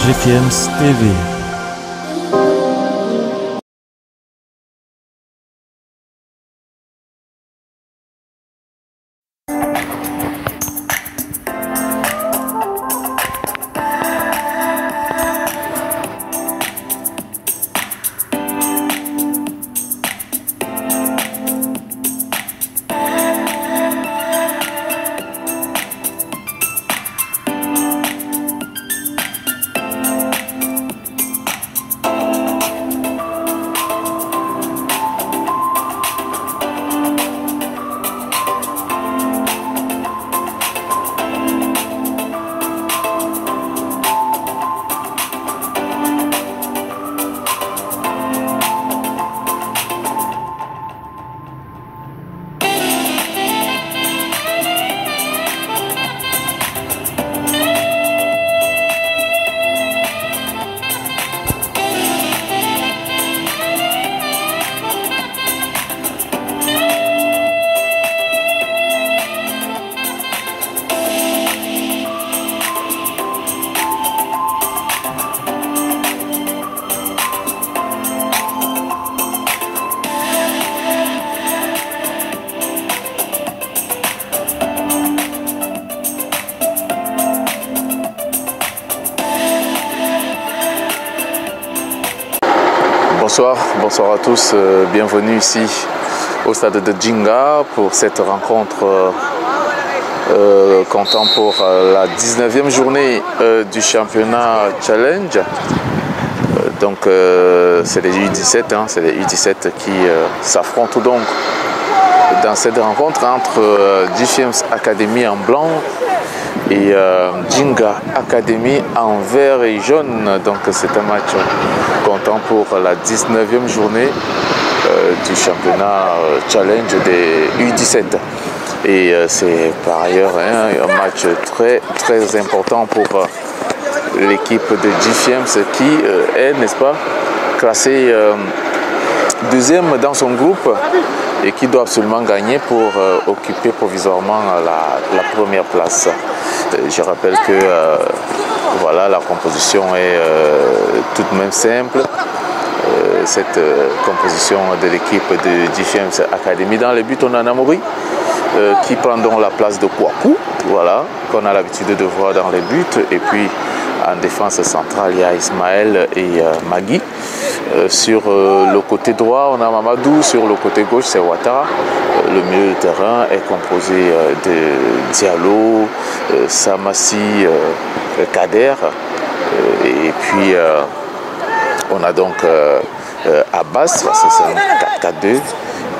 GFIEMS TV. Bonsoir à tous, bienvenue ici au stade de Djinga pour cette rencontre comptant pour la 19e journée du championnat Challenge. Donc c'est les U17, c'est les U17 qui s'affrontent donc dans cette rencontre entre GFIEMS Academy en blanc et Djinga Academy en vert et jaune. Donc c'est un match comptant pour la 19e journée du championnat Challenge des U17. Et c'est par ailleurs un match très important pour l'équipe de GFIEMS qui est, n'est-ce pas, classée deuxième dans son groupe et qui doit absolument gagner pour occuper provisoirement la première place. Je rappelle que voilà, la composition est tout de même simple. Cette composition de l'équipe de GFIEMS Academy. Dans les buts, on a Namori qui prend donc la place de Kouakou, voilà, qu'on a l'habitude de voir dans les buts. Et puis en défense centrale, il y a Ismaël et Magui. Sur le côté droit, on a Mamadou. Sur le côté gauche, c'est Ouattara. Le milieu de terrain est composé de Diallo, Samassi, Kader. Et puis, on a donc Abbas, c'est un 4-4-2.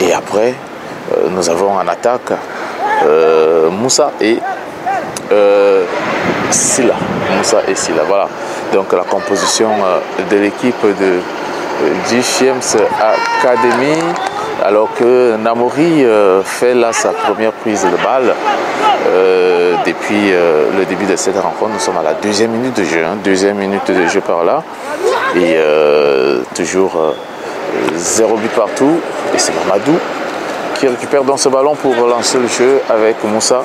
Et après, nous avons en attaque Moussa et Silla. Moussa et Silla, voilà. Donc la composition de l'équipe de GFIEMS Academy, alors que Namori fait là sa première prise de balle depuis le début de cette rencontre. Nous sommes à la deuxième minute de jeu, deuxième minute de jeu par là, et toujours 0 but partout. Et c'est Mamadou qui récupère dans ce ballon pour lancer le jeu avec Moussa.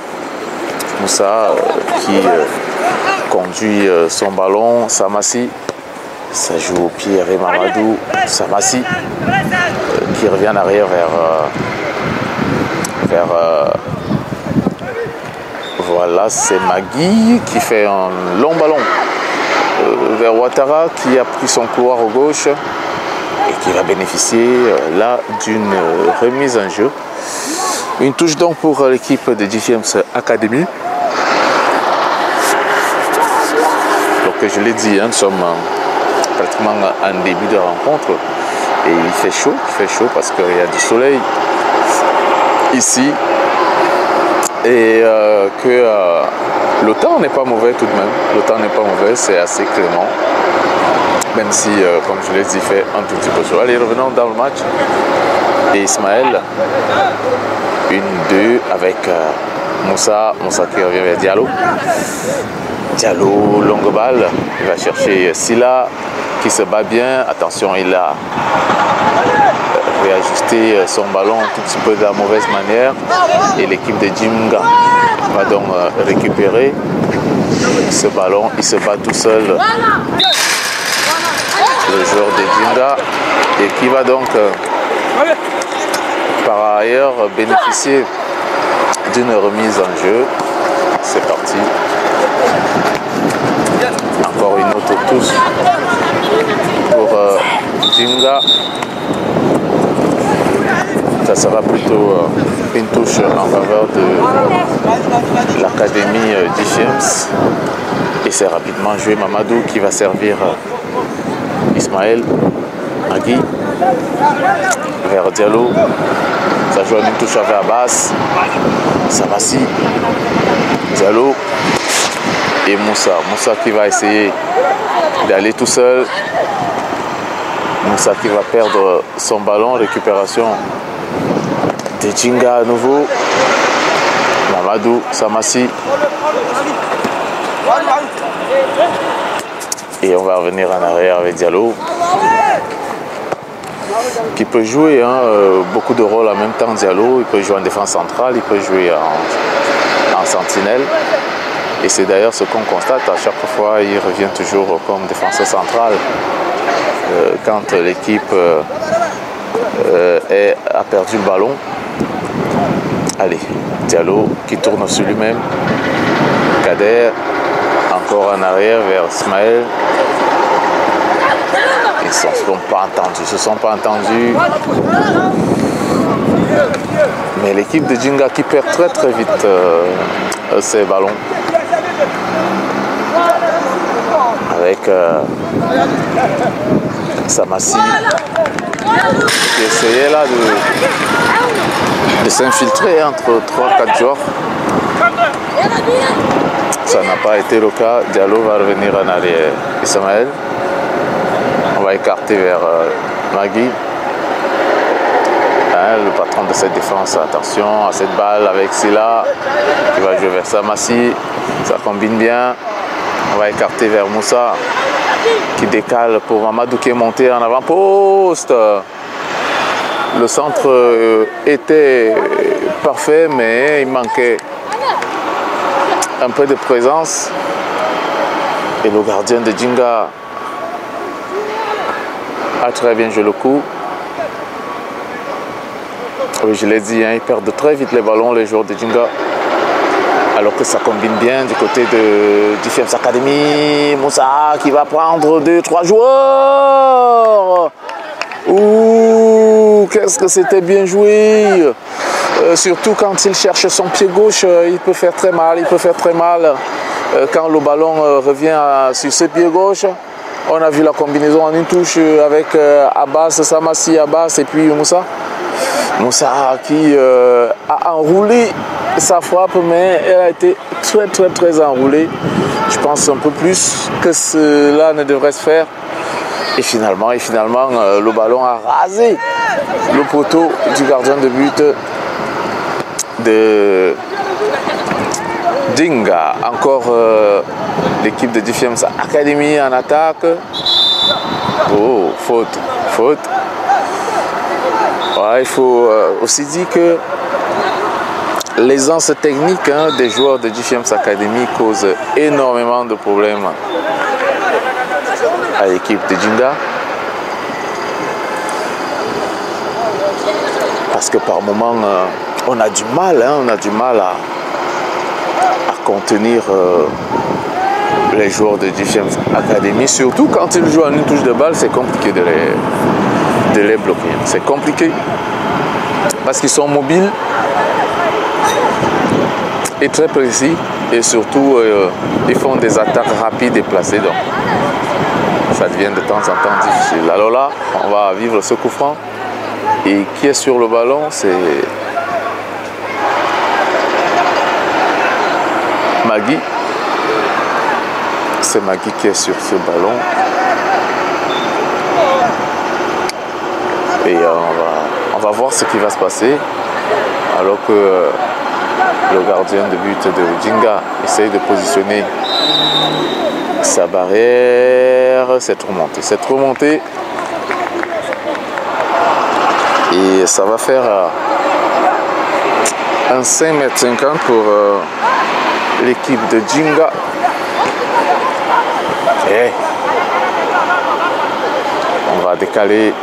Moussa qui conduit son ballon. Samassi, ça joue au pied avec Mamadou. Samassi qui revient en arrière vers voilà, c'est Magui qui fait un long ballon vers Ouattara qui a pris son couloir au gauche et qui va bénéficier là d'une remise en jeu. Une touche donc pour l'équipe de GFIEMS Academy. Donc je l'ai dit, nous sommes pratiquement en début de rencontre et il fait chaud parce qu'il y a du soleil ici et que le temps n'est pas mauvais tout de même. Le temps n'est pas mauvais, c'est assez clément. Même si, comme je l'ai dit, il fait un tout petit peu chaud. Allez, revenons dans le match. Et Ismaël, 1-2 avec Moussa qui revient vers Diallo. Diallo, longue balle. Il va chercher Silla qui se bat bien. Attention, il a réajusté son ballon un tout petit peu de la mauvaise manière. Et l'équipe de Djinga va donc récupérer. ce ballon, il se bat tout seul. Le joueur de Djinga et qui va donc par ailleurs bénéficier d'une remise en jeu. C'est parti. Encore une autre touche pour Djinga. Ça sera plutôt une touche en faveur de l'académie d'Ifiems. Et c'est rapidement joué Mamadou qui va servir Ismaël Magui vers Diallo. Ça joue une touche avec Abbas. Samassi. Diallo. Et Moussa. Moussa qui va essayer d'aller tout seul. Moussa qui va perdre son ballon. Récupération de Djinga à nouveau. Mamadou. Samassi. Et on va revenir en arrière avec Diallo qui peut jouer beaucoup de rôles en même temps. Diallo, il peut jouer en défense centrale, il peut jouer en sentinelle. Et c'est d'ailleurs ce qu'on constate à chaque fois, il revient toujours comme défenseur central quand l'équipe a perdu le ballon. Allez, Diallo qui tourne sur lui-même. Kader, encore en arrière vers Ismaël. Ils ne se sont pas entendus. Mais l'équipe de Djinga qui perd très très vite ses ballons. Avec Samassi qui essayait là de s'infiltrer entre 3-4 joueurs. Ça n'a pas été le cas. Diallo va revenir en arrière. Ismaël. On va écarter vers Magui. Le patron de cette défense. Attention à cette balle avec Silla qui va jouer vers Samassi. Ça combine bien. On va écarter vers Moussa qui décale pour Mamadou qui est monté en avant-poste. Le centre était parfait, mais il manquait un peu de présence. Et le gardien de Djinga a très bien joué le coup. Oui, je l'ai dit, ils perdent très vite les ballons, les joueurs de Djinga. Alors que ça combine bien du côté de Ifiems Academy. Moussa qui va prendre 2-3 joueurs. Ouh, qu'est-ce que c'était bien joué. Surtout quand il cherche son pied gauche, il peut faire très mal. Quand le ballon revient sur ce pied gauche. On a vu la combinaison en une touche avec Abbas, Samassi, Abbas et puis Moussa. Moussa qui a enroulé sa frappe, mais elle a été très enroulée. Je pense un peu plus que cela ne devrait se faire. Et finalement le ballon a rasé le poteau du gardien de but de Djinga. Encore l'équipe de Ifiems Academy en attaque. Oh, faute. Ouais, il faut aussi dire que l'aisance technique des joueurs de Ifiems Academy cause énormément de problèmes à l'équipe de Djinga. Parce que par moments, on a du mal à contenir les joueurs de Ifiems Academy. Surtout quand ils jouent en une touche de balle, c'est compliqué de les bloquer. C'est compliqué parce qu'ils sont mobiles et très précis. Et surtout, ils font des attaques rapides et placées. Donc, ça devient de temps en temps difficile. Alors là, on va vivre ce coup franc. Et qui est sur le ballon, c'est Magui. C'est Magui qui est sur ce ballon. Et on va voir ce qui va se passer. Alors que le gardien de but de Djinga essaye de positionner sa barrière. C'est remonté. Et ça va faire un 5,50 m pour l'équipe de Djinga. Et on va décaler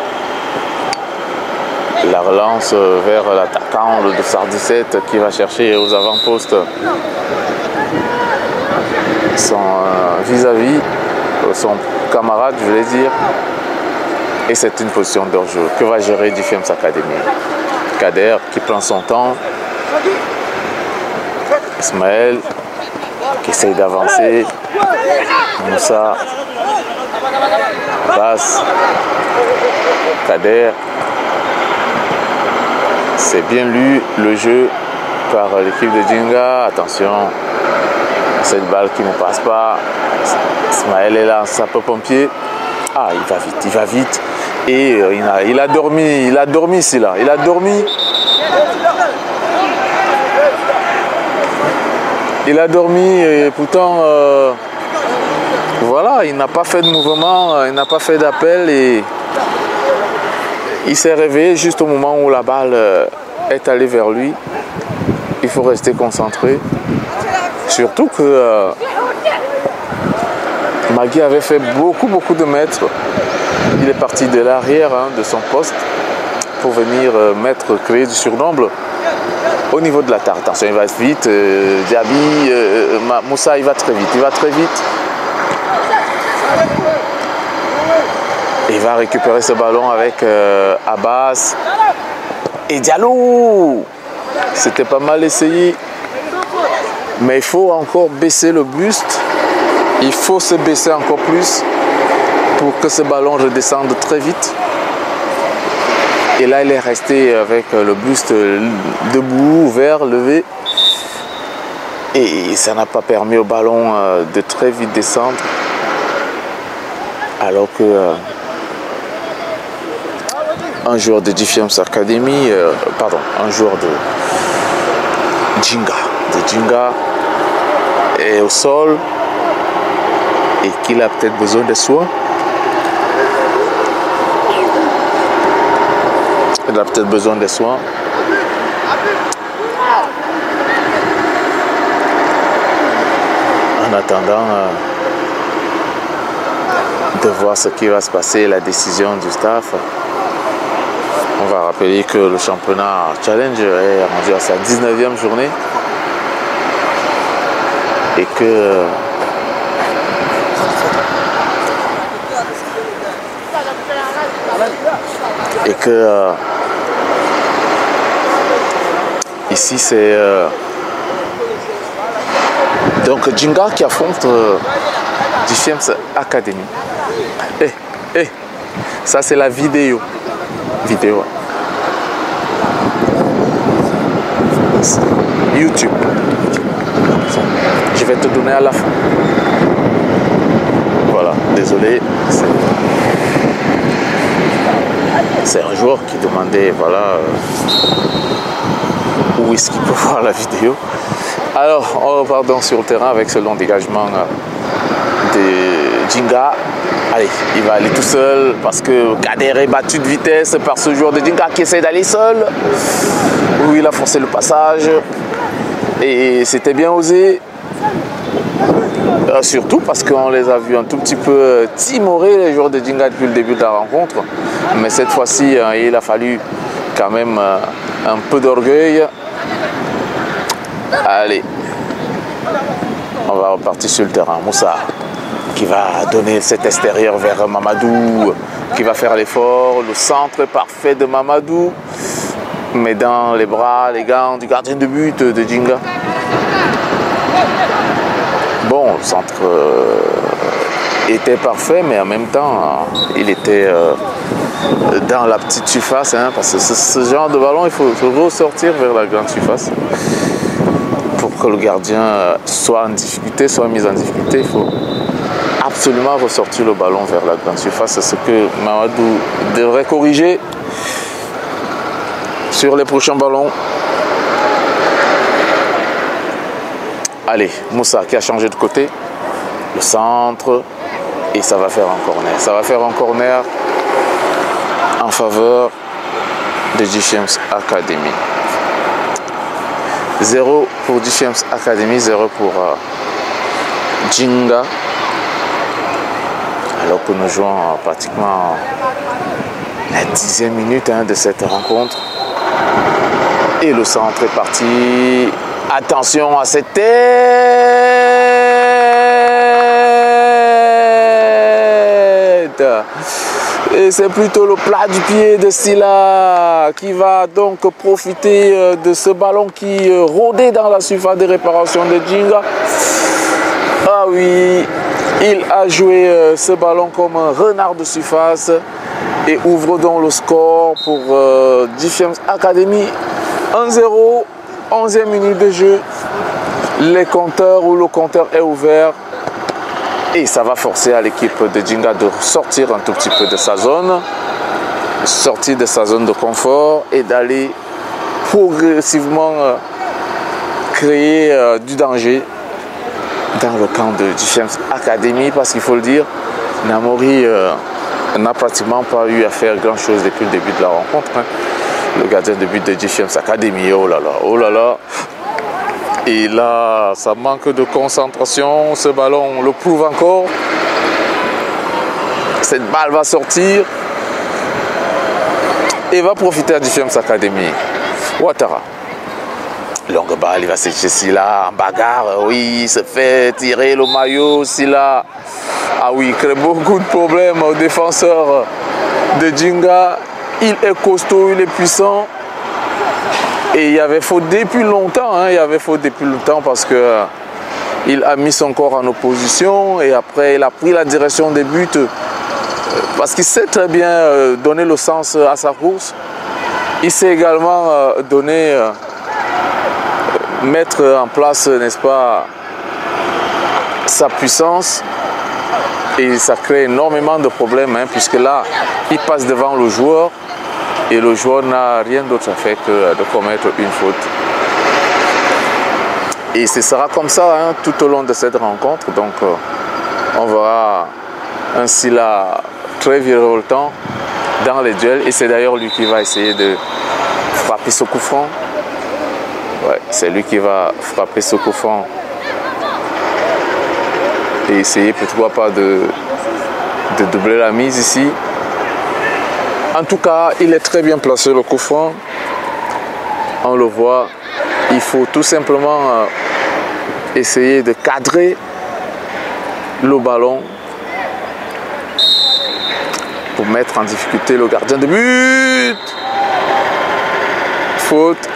la relance vers l'attaquant de Sar-17 qui va chercher aux avant-postes son vis-à-vis, son camarade, je voulais dire. Et c'est une position d'hors-jeu que va gérer Defiance Academy. Kader qui prend son temps. Ismaël qui essaye d'avancer. Moussa. Basse. Kader. C'est bien lu le jeu par l'équipe de Djinga. Attention. Cette balle qui ne passe pas. Ismaël est là, sapeur-pompier. Ah, il va vite. Et il a dormi ici là. Il a dormi. Il a dormi et pourtant, voilà, il n'a pas fait de mouvement, il n'a pas fait d'appel et il s'est réveillé juste au moment où la balle est allée vers lui. Il faut rester concentré. Surtout que Magui avait fait beaucoup de mètres. Il est parti de l'arrière de son poste pour venir créer du surnombre au niveau de l'attaque. Attention, il va vite. Diaby, Moussa, il va très vite. Il va récupérer ce ballon avec Abbas et Diallo. C'était pas mal essayé. Mais il faut encore baisser le buste. Il faut se baisser encore plus pour que ce ballon redescende très vite. Et là, il est resté avec le buste debout, ouvert, levé. Et ça n'a pas permis au ballon de très vite descendre. Alors que un joueur de Defiance Academy, un joueur de Djinga est au sol et qu'il a peut-être besoin de soins. Il a peut-être besoin de soins. En attendant de voir ce qui va se passer, la décision du staff. On va rappeler que le championnat Challenge est rendu à sa 19e journée et que ici c'est donc Djinga qui affronte Defiance Academy. Ça c'est la vidéo. YouTube. Je vais te donner à la fin. Voilà, désolé. C'est un joueur qui demandait, voilà, où est-ce qu'il peut voir la vidéo. Alors, on repart donc sur le terrain avec ce long dégagement de Djinga. Allez, il va aller tout seul parce que Kader est battu de vitesse par ce joueur de Djinga qui essaie d'aller seul. Oui, il a forcé le passage et c'était bien osé. Surtout parce qu'on les a vus un tout petit peu timorés, les joueurs de Djinga, depuis le début de la rencontre. Mais cette fois-ci, il a fallu quand même un peu d'orgueil. Allez, on va repartir sur le terrain. Moussa qui va donner cet extérieur vers Mamadou, qui va faire l'effort. Le centre parfait de Mamadou, mais dans les bras, les gants du gardien de but de Djinga. Bon, le centre était parfait, mais en même temps, il était dans la petite surface, parce que ce genre de ballon, il faut ressortir vers la grande surface. Pour que le gardien soit en difficulté, soit mis en difficulté, il faut absolument ressortir le ballon vers la grande surface. C'est ce que Mamadou devrait corriger sur les prochains ballons. Allez, Moussa qui a changé de côté, le centre, et ça va faire un corner. Ça va faire un corner en faveur de Defiance Academy. 0 pour Defiance Academy, 0 pour Djinga. Alors que nous jouons pratiquement la 10e minute de cette rencontre. Et le centre est parti. Attention à cette tête. Et c'est plutôt le plat du pied de Silla qui va donc profiter de ce ballon qui rôdait dans la surface de réparation de Djinga. Ah oui, il a joué ce ballon comme un renard de surface et ouvre donc le score pour Defiance Academy. 1-0, 11e minute de jeu. Le compteur est ouvert. Et ça va forcer à l'équipe de Djinga de sortir un tout petit peu de sa zone. Sortir de sa zone de confort et d'aller progressivement créer du danger dans le camp de Defiance Academy. Parce qu'il faut le dire, Namori n'a pratiquement pas eu à faire grand chose depuis le début de la rencontre. Le gardien de but de Defiance Academy, oh là là, oh là là. Et là, ça manque de concentration. Ce ballon le prouve encore. Cette balle va sortir et va profiter à Defiance Academy. Ouattara. Longue balle, il va sécher Silla en bagarre. Oui, il se fait tirer le maillot. Silla, ah oui, il crée beaucoup de problèmes au défenseur de Djinga. Il est costaud, il est puissant. Et il y avait faute depuis longtemps, il y avait faute depuis longtemps parce que il a mis son corps en opposition et après il a pris la direction des buts parce qu'il sait très bien donner le sens à sa course. Il sait également mettre en place, n'est-ce pas, sa puissance et ça crée énormément de problèmes puisque là, il passe devant le joueur. Et le joueur n'a rien d'autre à faire que de commettre une faute. Et ce sera comme ça tout au long de cette rencontre. Donc on verra un Silla très virevoltant dans les duels. Et c'est d'ailleurs lui qui va essayer de frapper ce coup franc. Ouais, c'est lui qui va frapper ce coup franc. Et essayer pourquoi pas de doubler la mise ici. En tout cas, il est très bien placé le coup franc. On le voit. Il faut tout simplement essayer de cadrer le ballon pour mettre en difficulté le gardien de but. Faute.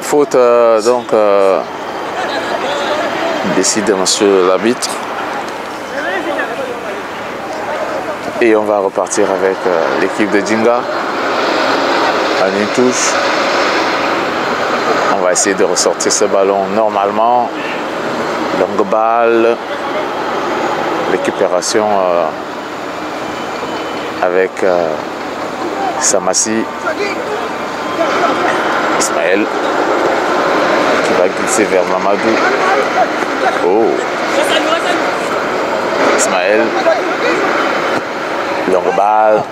Faute donc décide monsieur l'arbitre. Et on va repartir avec l'équipe de Djinga en une touche. On va essayer de ressortir ce ballon normalement. Longue balle. Récupération avec Samassi. Ismaël qui va glisser vers Mamadou. Oh. Ismaël. Longue balle,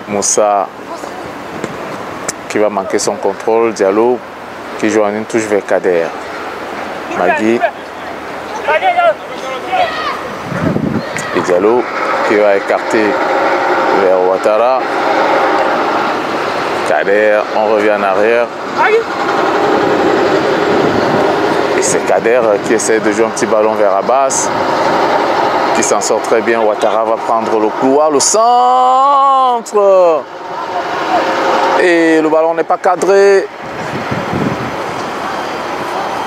Moussa qui va manquer son contrôle, Diallo qui joue en une touche vers Kader, Magui et Diallo qui va écarter vers Ouattara, Kader, on revient en arrière et c'est Kader qui essaie de jouer un petit ballon vers Abbas. Qui s'en sort très bien. Ouattara va prendre le couloir, le centre. Et le ballon n'est pas cadré.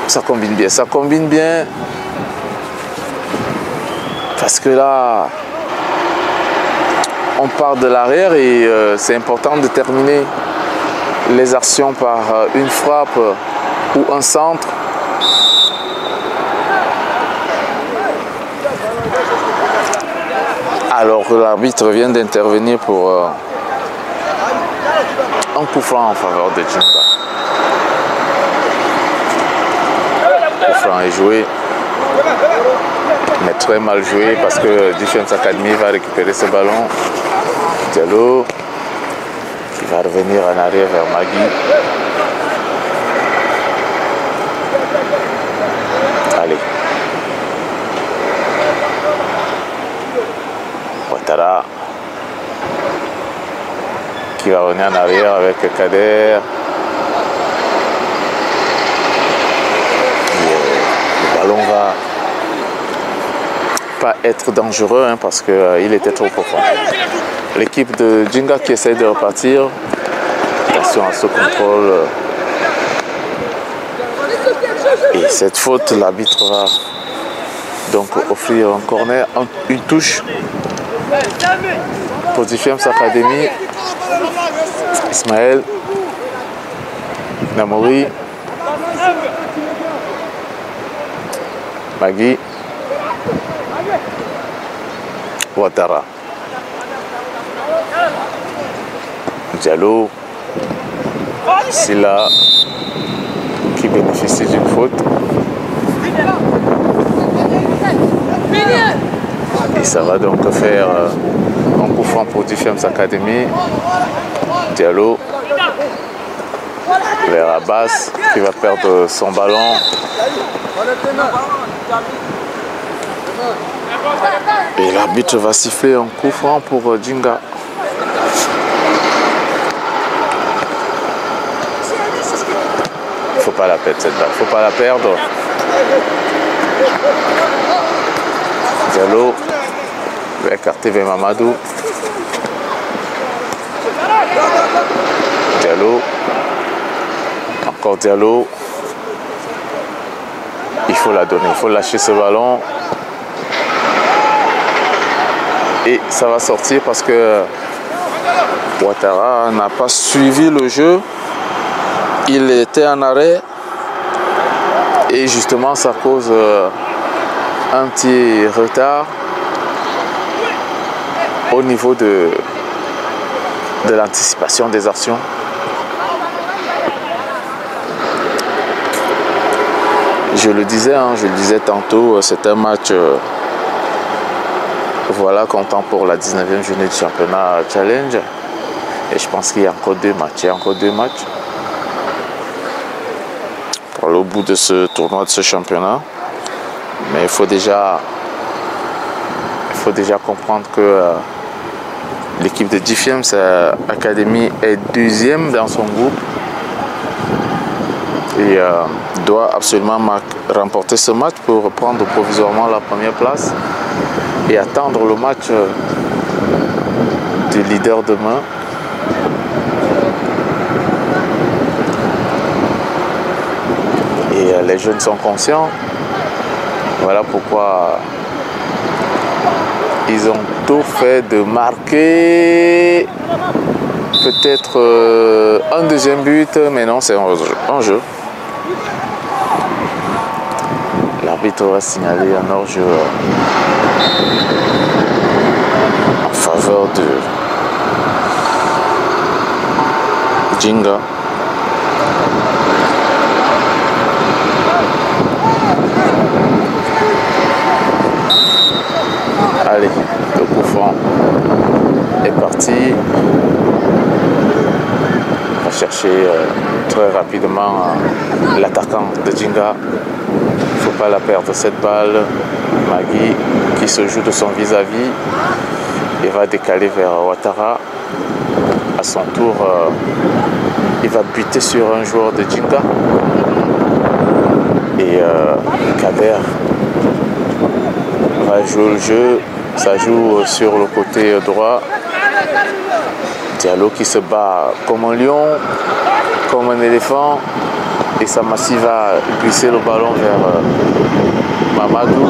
Ça combine bien, ça combine bien. Parce que là, on part de l'arrière et c'est important de terminer les actions par une frappe ou un centre. Alors que l'arbitre vient d'intervenir pour un coup franc en faveur de Djinga. Le coup franc est joué, mais très mal joué parce que Defiance Academy va récupérer ce ballon. Diallo qui va revenir en arrière vers Magui. Allez. Ouattara qui va revenir en arrière avec Kader. Le ballon va pas être dangereux hein, parce qu'il était trop profond. L'équipe de Djinga qui essaie de repartir. Attention à ce contrôle. Et cette faute, l'arbitre va donc offrir un corner, une touche pour Diffiems Academy. Ismaël Namouri, Magui, Ouattara, Diallo, Silla qui bénéficie d'une faute. Et ça va donc faire un coup franc pour Diffiems Academy. Diallo vers Abbas qui va perdre son ballon. Et l'arbitre va siffler un coup franc pour Djinga. Il ne faut pas la perdre cette balle, il ne faut pas la perdre. Diallo va écarter vers Mamadou. Diallo, encore Diallo. Il faut la donner, il faut lâcher ce ballon. Et ça va sortir parce que Ouattara n'a pas suivi le jeu. Il était en arrêt. Et justement, ça cause un petit retard au niveau de l'anticipation des actions. Je le disais tantôt, c'est un match voilà comptant pour la 19e journée du championnat Challenge. Et je pense qu'il y a encore deux matchs. Il y a encore deux matchs pour le bout de ce tournoi, de ce championnat. Mais il faut déjà comprendre que l'équipe de Diffiems Academy est deuxième dans son groupe et doit absolument remporter ce match pour reprendre provisoirement la première place et attendre le match du leader demain. Et les jeunes sont conscients. Voilà pourquoi ils ont tout fait de marquer peut-être un deuxième but, mais non, c'est un jeu. L'arbitre va signaler un hors-jeu en faveur de Djinga. Allez, le coup franc est parti. On va chercher très rapidement l'attaquant de Djinga. Il ne faut pas la perdre cette balle. Magui qui se joue de son vis-à-vis et va décaler vers Ouattara. À son tour, il va buter sur un joueur de Djinga. Et Kader va jouer le jeu. Ça joue sur le côté droit. Diallo qui se bat comme un lion, comme un éléphant. Et Samassi va glisser le ballon vers Mamadou.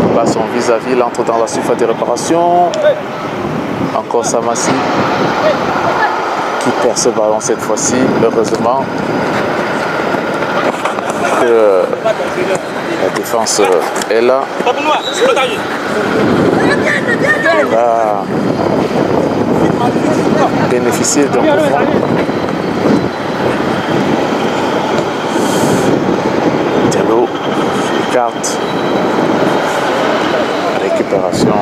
Il bat son vis-à-vis, il entre dans la surface de réparation. Encore Samassi qui perd ce ballon cette fois-ci. Heureusement que la défense est là. Il va bénéficier d'un coup franc. Diallo écarte. Récupération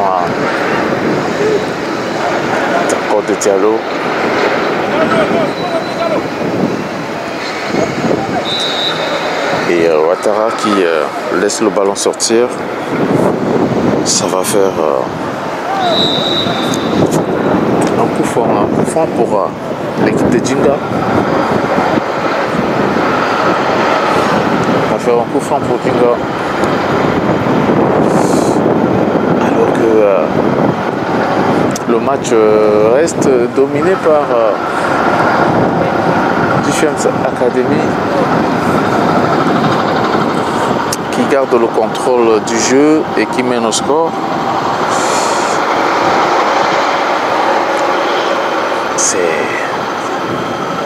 encore de Diallo. Et Ouattara qui laisse le ballon sortir. Ça va faire un coup franc pour l'équipe de Djinga. On va faire un coup franc pour Djinga. Alors que le match reste dominé par Defiance Academy qui garde le contrôle du jeu et qui mène au score. C'est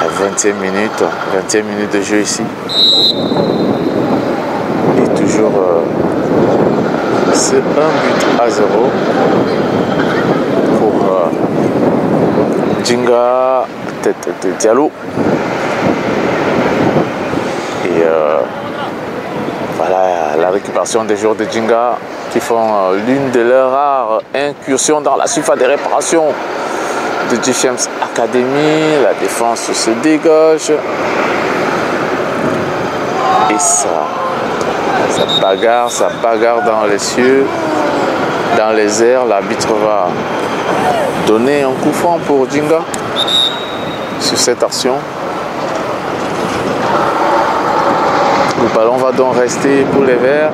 à 20e minute de jeu ici. Et toujours c'est 1 but à 0 pour Djinga, tête de Diallo. Et voilà la récupération des joueurs de Djinga qui font l'une de leurs rares incursions dans la surface de réparation de Defiance Academy. La défense se dégage et ça bagarre dans les cieux, dans les airs. L'arbitre va donner un coup franc pour Djinga sur cette action. Le ballon va donc rester pour les Verts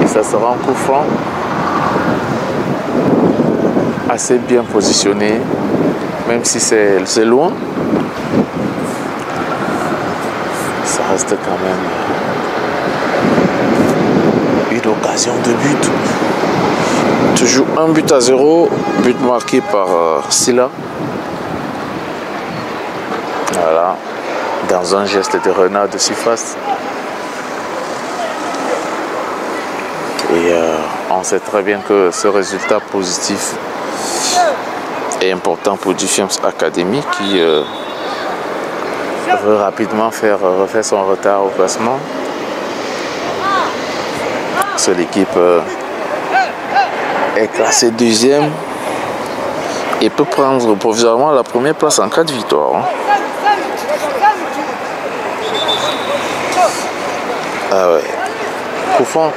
et ça sera un coup franc assez bien positionné, même si c'est loin. Ça reste quand même une occasion de but. Toujours 1 but à 0, but marqué par Silla. Voilà, dans un geste de renard de surface. Et on sait très bien que ce résultat positif est important pour Defiance Academy qui veut rapidement refaire son retard au classement. Seule l'équipe est classée 2e et peut prendre provisoirement la première place en cas de victoire. Ah ouais. Coup franc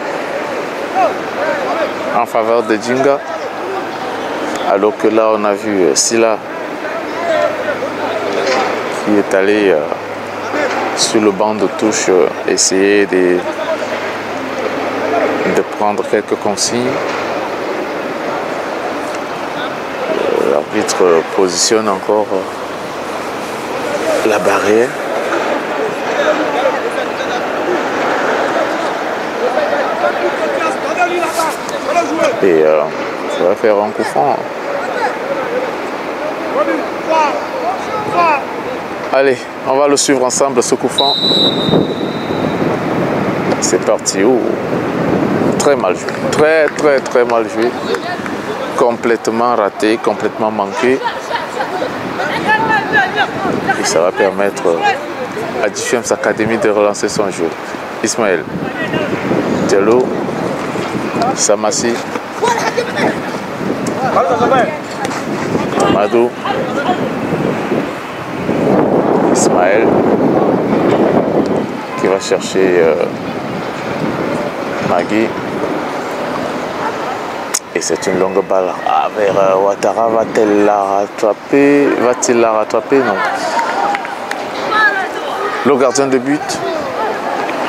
en faveur de Djinga. Alors que là on a vu Silla qui est allé sur le banc de touche essayer de prendre quelques consignes. L'arbitre positionne encore la barrière. Et ça va faire un coup franc. Allez, on va le suivre ensemble ce coup franc. C'est parti. Oh. Très mal joué. Très mal joué. Complètement raté, complètement manqué. Et ça va permettre à Defiance Academy de relancer son jeu. Ismaël Diallo, Samassi, Amadou, Ismaël qui va chercher Magui. Et c'est une longue balle vers Ouattara. Va-t-il la rattraper? Non. Le gardien de but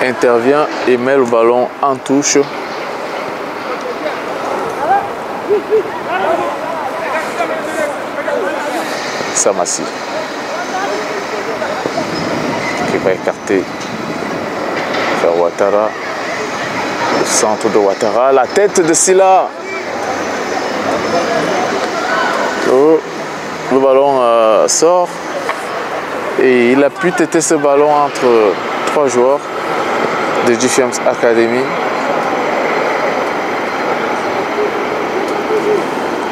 intervient et met le ballon en touche. Samassi qui va écarter vers Ouattara. Le centre de Ouattara, la tête de Silla. Le ballon sort et il a pu têter ce ballon entre 3 joueurs de Defiance Academy.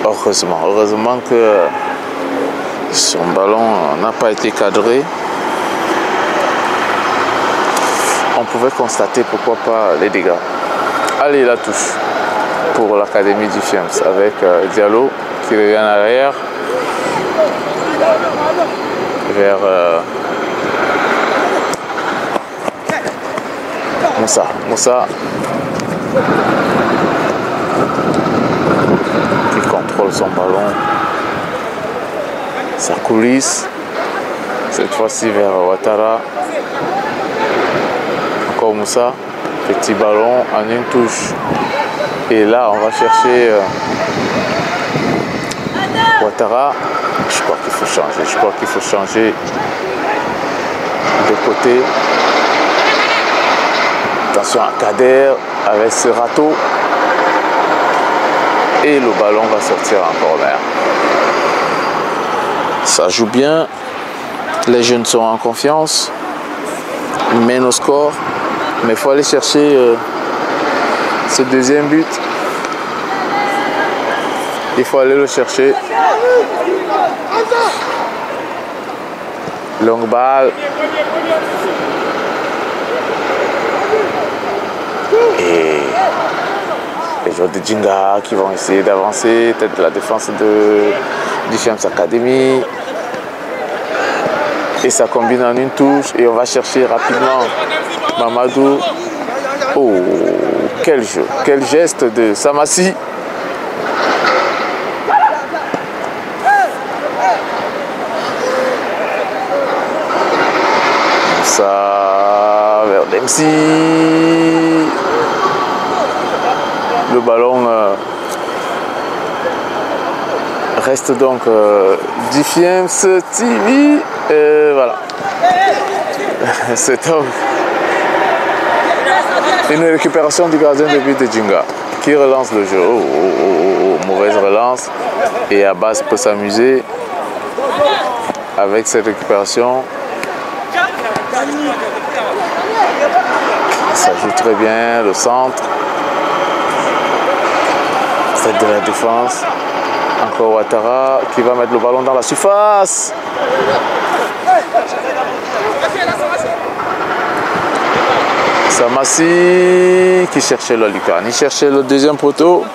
Heureusement que son ballon n'a pas été cadré. On pouvait constater pourquoi pas les dégâts. Allez, la touche pour l'Académie Defiance avec Diallo qui revient en arrière. vers Moussa. Moussa qui contrôle son ballon. Ça coulisse. Cette fois-ci vers Ouattara. Encore Moussa. Petit ballon en une touche. Et là, on va chercher Ouattara. Je crois qu'il faut changer. Je crois qu'il faut changer de côté. Attention à Kader avec ce râteau. Et le ballon va sortir en corner. Ça joue bien. Les jeunes sont en confiance. Ils mènent au score. Mais il faut aller chercher ce deuxième but. Il faut aller le chercher. Longue balle. Et les joueurs de Djinga qui vont essayer d'avancer. Peut-être la défense du Champs Academy. Et ça combine en une touche. Et on va chercher rapidement Mamadou. Oh, quel jeu. Quel geste de Samassi. Ça vers Dempsey. Le ballon reste donc Difiems TV. Voilà. C'est donc une récupération du gardien de but de Djinga qui relance le jeu. Mauvaise relance. Et Abbas peut s'amuser avec cette récupération. Ça joue très bien, le centre. Faites de la défense. Encore Ouattara qui va mettre le ballon dans la surface. Samassi qui cherchait le Lucan. Il cherchait le deuxième poteau.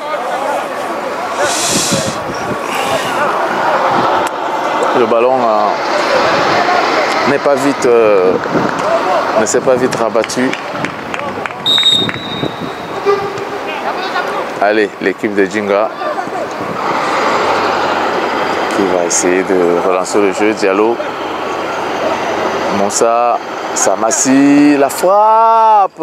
Le ballon ne s'est pas vite rabattu. Allez, l'équipe de Djinga qui va essayer de relancer le jeu. Diallo, Moussa, Samassi, la frappe.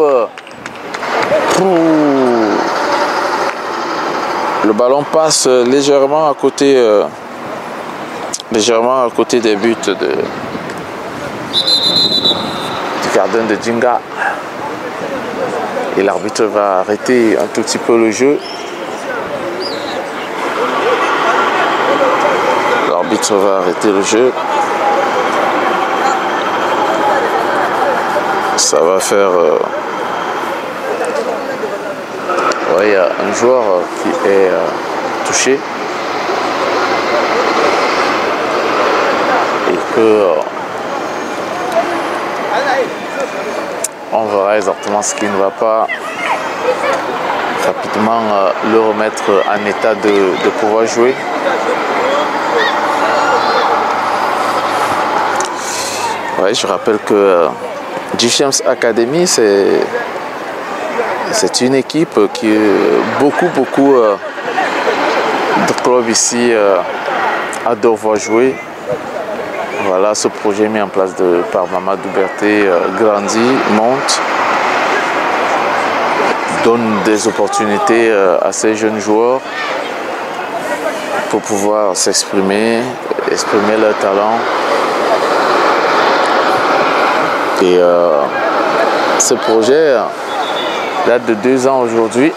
Le ballon passe légèrement à côté des buts du gardien de Djinga. Et l'arbitre va arrêter un tout petit peu le jeu. L'arbitre va arrêter le jeu. Ça va faire... il y a un joueur qui est touché. Et que... on verra exactement ce qui ne va pas. Rapidement le remettre en état de pouvoir jouer. Ouais, je rappelle que Champs Academy, c'est une équipe qui beaucoup de clubs ici adorent voir jouer. Voilà, ce projet mis en place par Mamadou Berté grandit, monte, donne des opportunités à ces jeunes joueurs pour pouvoir s'exprimer, exprimer leur talent. Et ce projet date de 2 ans aujourd'hui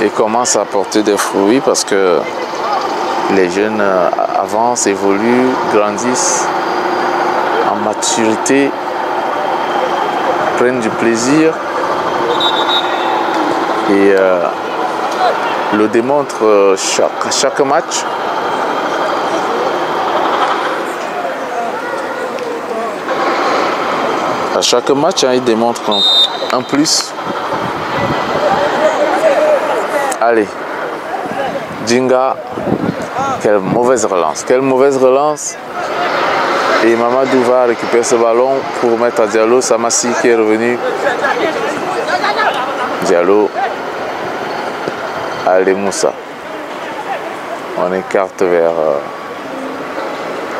et commence à porter des fruits parce que les jeunes avancent, évoluent, grandissent en maturité, prennent du plaisir et le démontrent à chaque match. À chaque match, ils démontrent un plus. Allez, Djinga Quelle mauvaise relance. Quelle mauvaise relance. Et Mamadou va récupérer ce ballon pour mettre à Diallo. Samassi qui est revenu. Diallo. Allez Moussa. On écarte vers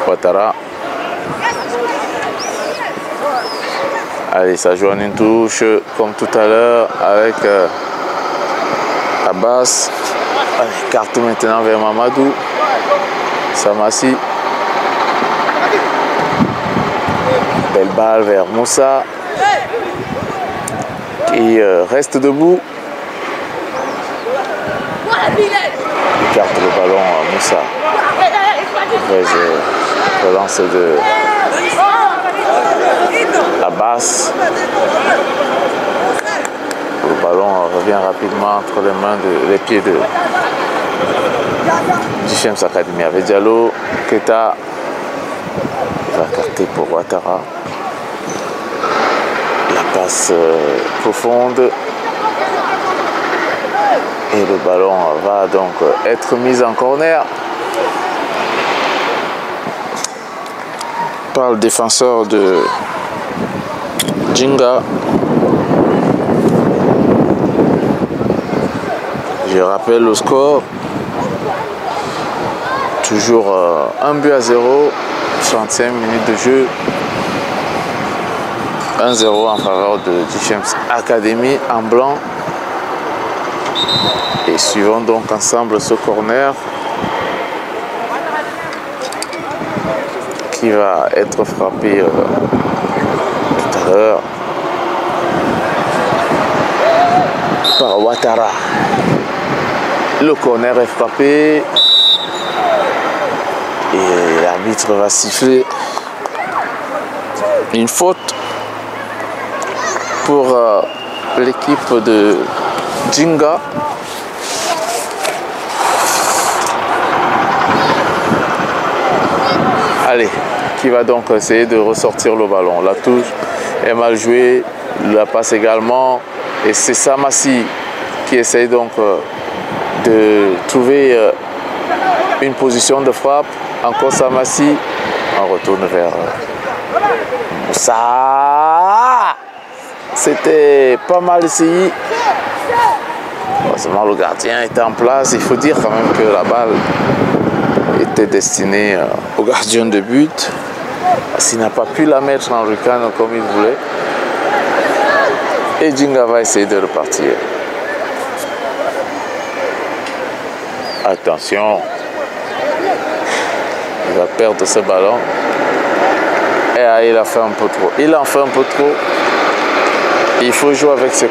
Ouattara. Allez, ça joue en une touche comme tout à l'heure avec Abbas. Allez, carte maintenant vers Mamadou. Samassi. Belle balle vers Moussa. Qui reste debout. Il carte le ballon à Moussa. Relance de Abbas. Le ballon revient rapidement entre les pieds de Dichem Academy avec Diallo. Keita va carter pour Ouattara. La passe profonde. Et le ballon va donc être mis en corner par le défenseur de Djinga. Je rappelle le score. Toujours 1-0, 65 minutes de jeu. 1-0 en faveur de Dichem Academy en blanc. Et suivons donc ensemble ce corner qui va être frappé tout à l'heure par Ouattara. Le corner est frappé et l'arbitre va siffler une faute pour l'équipe de Djinga. Allez, qui va donc essayer de ressortir le ballon. La touche est mal jouée, la passe également. Et c'est Samassi qui essaye donc de trouver une position de frappe. Encore Samassi. On retourne vers Moussa. C'était pas mal essayé. Heureusement, le gardien était en place. Il faut dire quand même que la balle était destinée au gardien de but. S'il n'a pas pu la mettre en lucarne comme il voulait. Et Djinga va essayer de repartir. Attention. Il va perdre ce ballon. Et il a fait un peu trop. Il en fait un peu trop. Il faut jouer avec ses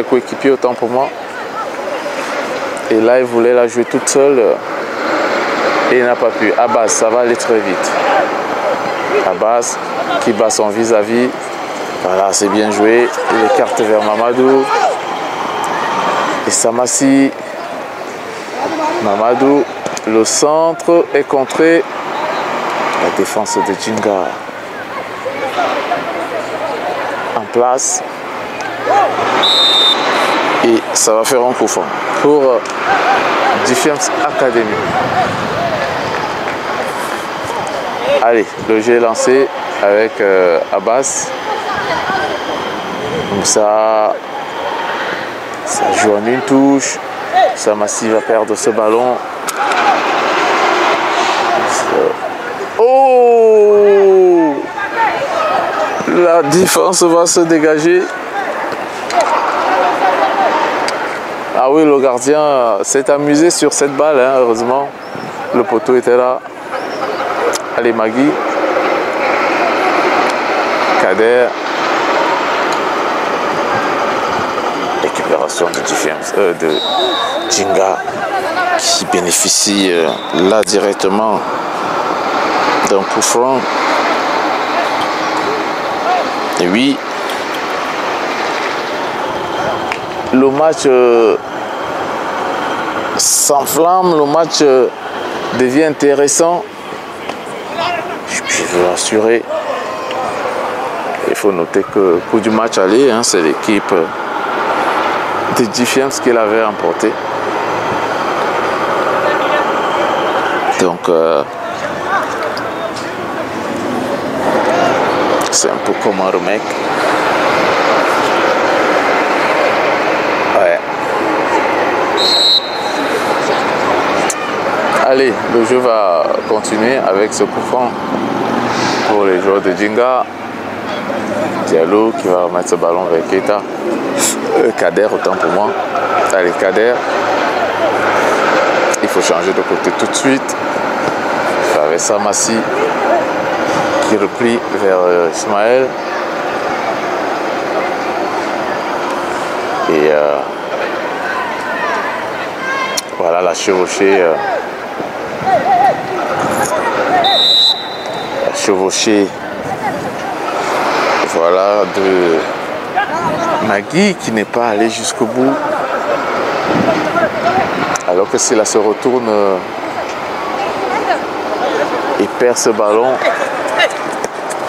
coéquipiers, autant pour moi. Et là, il voulait la jouer toute seule. Et il n'a pas pu. Abbas, ça va aller très vite. Abbas qui bat son vis-à-vis. Voilà, c'est bien joué. Il écarte vers Mamadou. Et Samassi. Mamadou. Le centre est contré. La défense de Djinga en place. Et ça va faire un coup franc pour Dichem Academy. Allez, le jeu est lancé avec Abbas. Comme ça joue en une touche. Samassi va perdre ce ballon. Oh! La défense va se dégager. Ah oui, le gardien s'est amusé sur cette balle, hein, heureusement. Le poteau était là. Allez, Magui. Kader. Récupération de Djinga qui bénéficie là directement d'un coup franc. Et oui, le match s'enflamme, le match devient intéressant. Je veux assurer. Il faut noter que pour du match aller, hein, c'est l'équipe de Dichem qui l'avait emporté. Donc c'est un peu comme un remake. Ouais. Allez, le jeu va continuer avec ce coup franc pour les joueurs de Djinga. Diallo qui va remettre ce ballon vers Keita. Kader, autant pour moi. Allez, Kader. Il faut changer de côté tout de suite. Avec Samassi qui replie vers Ismaël. Et voilà la chevauchée. La chevauchée. Voilà de Magui qui n'est pas allé jusqu'au bout. Alors que s'il se retourne et perd ce ballon,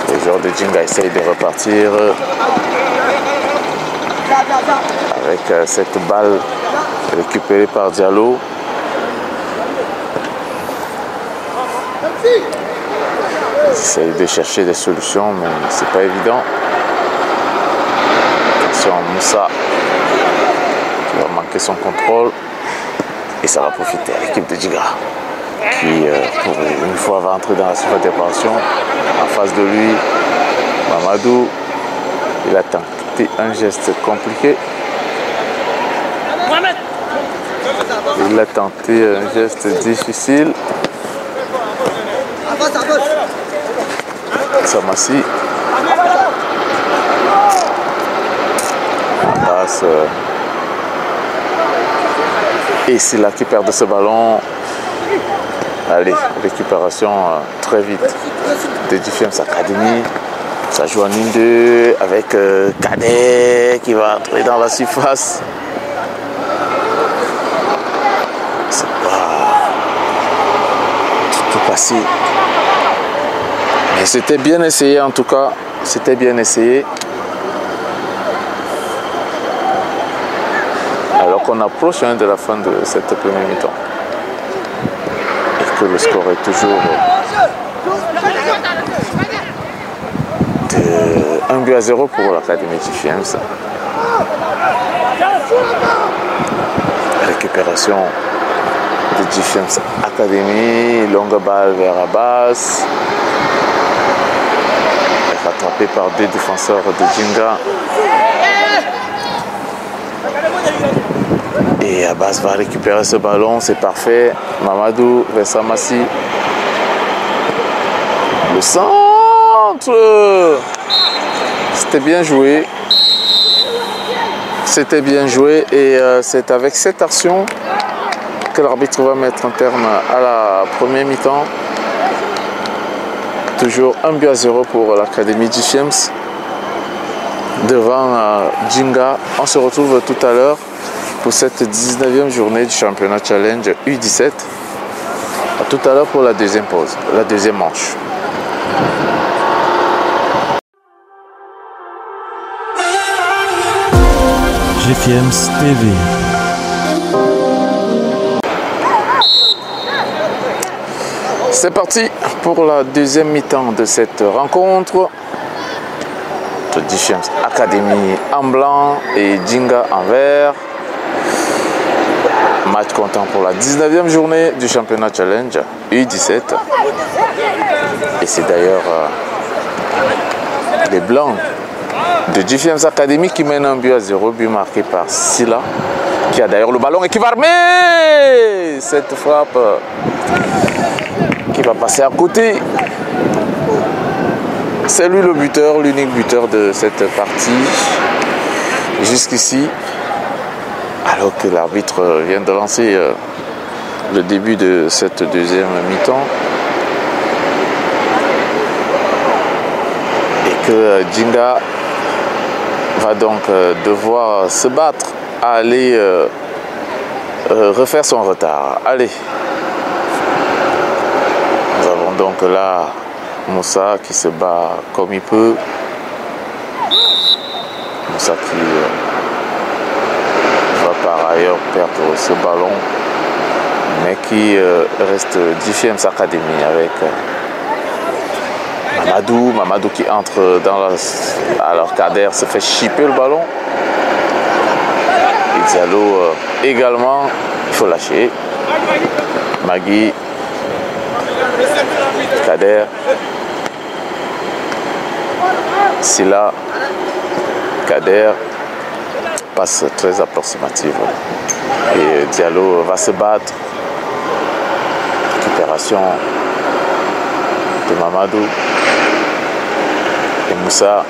les joueurs de Djinga essayent de repartir avec cette balle récupérée par Diallo. Ils essayent de chercher des solutions, mais c'est pas évident. Attention, Moussa qui va manquer son contrôle. Et ça va profiter à l'équipe de Djinga qui, pour une fois, va entrer dans la surface de réparation. En face de lui, Mamadou, il a tenté un geste compliqué. Il a tenté un geste difficile. Samassi. Passe. Et c'est là qui perd de ce ballon. Allez, récupération très vite de Djifems Academy. Ça joue en 1-2 avec Kader qui va entrer dans la surface. C'est pas tout passé. Mais c'était bien essayé en tout cas. C'était bien essayé. Alors qu'on approche de la fin de cette première mi-temps. Et que le score est toujours de 1-0 pour l'Académie Djifems. Récupération de Djifems Academy, longue balle vers Abbas. Rattrapé par deux défenseurs de Djinga. Et Abbas va récupérer ce ballon, c'est parfait. Mamadou vers Samassi. Le centre. C'était bien joué. C'était bien joué et c'est avec cette action que l'arbitre va mettre un terme à la première mi-temps. Toujours 1-0 pour l'Académie Djifems devant Djinga. On se retrouve tout à l'heure pour cette 19e journée du championnat challenge U17. À tout à l'heure pour la deuxième pause, la deuxième manche. Djifems TV. C'est parti pour la deuxième mi-temps de cette rencontre. Djifems Academy en blanc et Djinga en vert. Match comptant pour la 19e journée du championnat challenge U17. Et c'est d'ailleurs les blancs de Djifems Academy qui mènent 1-0, but marqué par Silla, qui a d'ailleurs le ballon et qui va armer cette frappe qui va passer à côté. C'est lui le buteur, l'unique buteur de cette partie jusqu'ici, alors que l'arbitre vient de lancer le début de cette deuxième mi-temps et que Djinga va donc devoir se battre à aller refaire son retard. Allez, nous avons donc là Moussa qui se bat comme il peut. Moussa qui va par ailleurs perdre ce ballon. mais qui reste 10e académie avec Mamadou qui entre dans la... Alors Kader se fait chipper le ballon. Et Diallo également, il faut lâcher. Magui, Kader, Silla, Kader, passe très approximative. Et Diallo va se battre. Récupération de Mamadou. Et Moussa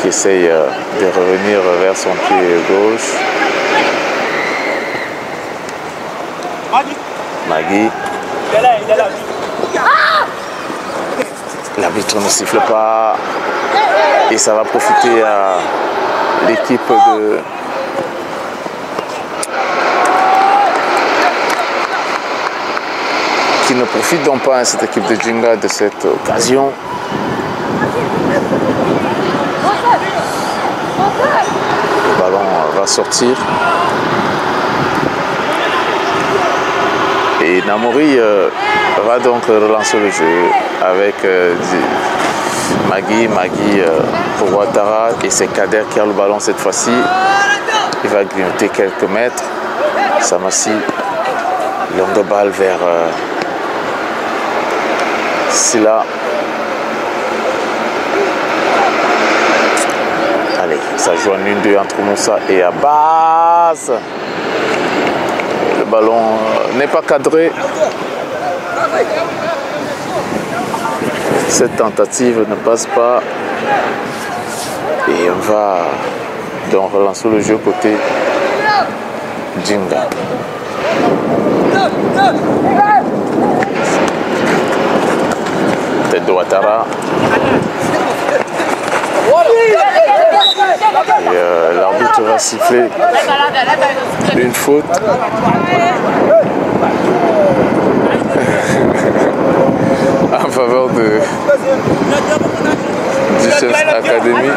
qui essaye de revenir vers son pied gauche. Magui. L'arbitre ne siffle pas. Et ça va profiter à l'équipe de... qui ne profite donc pas, cette équipe de Djinga, de cette occasion. Le ballon va sortir. Et Namori va donc relancer le jeu avec Magui pour Ouattara. Et c'est Kader qui a le ballon cette fois-ci. Il va grignoter quelques mètres. Samassi, longue balle vers Silla. Allez, ça joue en 1-2 entre Moussa et Abbas. Le ballon n'est pas cadré. Cette tentative ne passe pas. Et on va donc relancer le jeu côté Djinga. Tête de Ouattara. Et l'arbitre va siffler une faute. En faveur de du chef académie.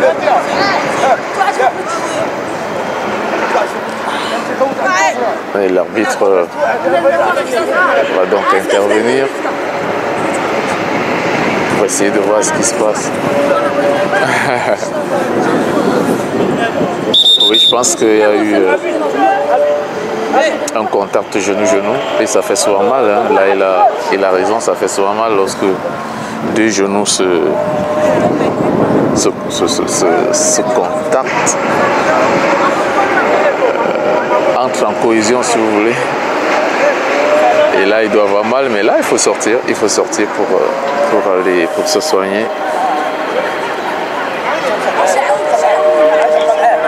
Et l'arbitre va donc intervenir pour essayer de voir ce qui se passe. Oui, je pense qu'il y a eu un contact genou-genou et ça fait souvent mal. Hein. Là, il a raison, ça fait souvent mal lorsque deux genoux se contactent, entrent en cohésion si vous voulez. Et là, il doit avoir mal, mais là, il faut sortir pour se soigner.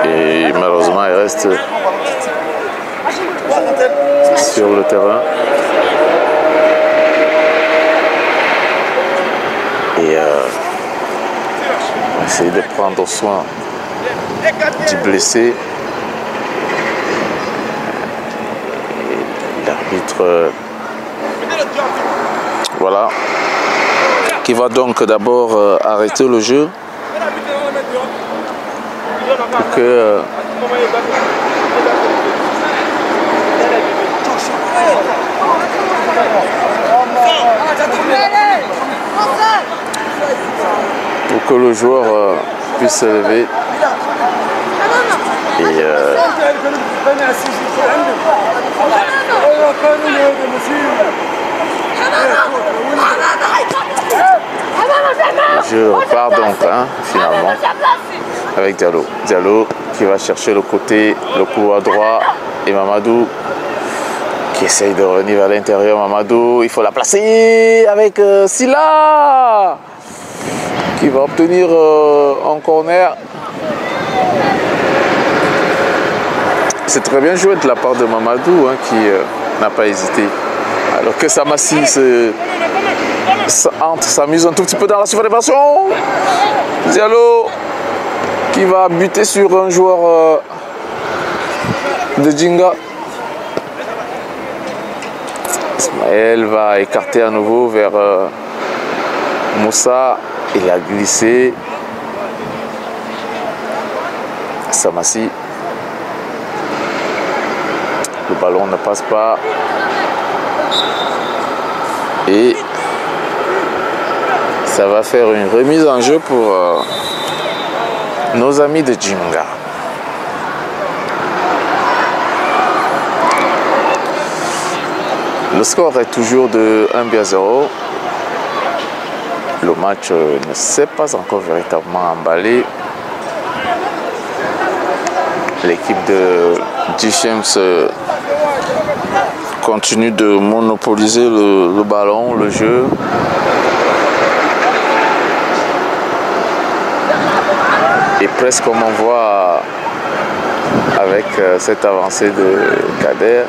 Et malheureusement, il reste sur le terrain. Et on va essayer de prendre soin du blessé. Et l'arbitre, voilà, qui va donc d'abord arrêter le jeu. Pour que le joueur puisse se lever et je repars donc finalement avec Diallo. Diallo qui va chercher le côté, le couloir droit et Mamadou qui essaye de revenir vers l'intérieur. Mamadou, il faut la placer avec Silla qui va obtenir un corner. C'est très bien joué de la part de Mamadou qui n'a pas hésité. Alors que Samassi s'amuse un tout petit peu dans la surface. Diallo qui va buter sur un joueur de Djinga. Ismaël va écarter à nouveau vers Moussa. Il a glissé. Samassi. Le ballon ne passe pas. Et ça va faire une remise en jeu pour nos amis de Djinga. Le score est toujours de 1-0. Le match ne s'est pas encore véritablement emballé. L'équipe de Djichéms continue de monopoliser le ballon, le jeu. Et presque comme on voit avec cette avancée de Kader.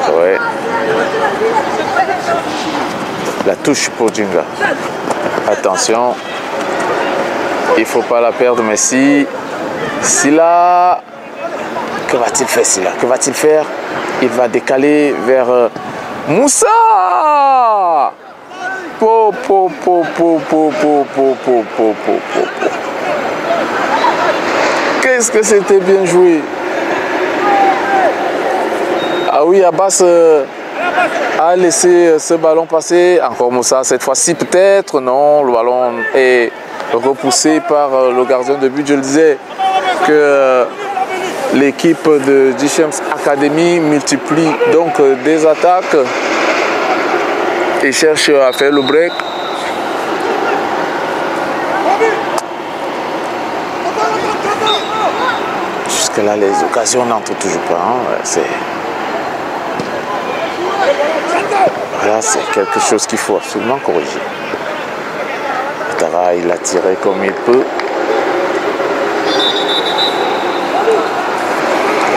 Ouais. La touche pour Djinga. Attention. Il ne faut pas la perdre, mais si là, que va-t-il faire Silla? Que va-t-il faire? Il va décaler vers Moussa. Qu'est-ce que c'était bien joué. Ah oui, Abbas a laissé ce ballon passer. Encore Moussa, cette fois-ci peut-être. Non, le ballon est repoussé par le gardien de but. Je le disais que l'équipe de Djichéms Academy multiplie donc des attaques et cherche à faire le break. Jusque-là, les occasions n'entrent toujours pas. Hein. Là, c'est quelque chose qu'il faut absolument corriger. Tara, il a tiré comme il peut.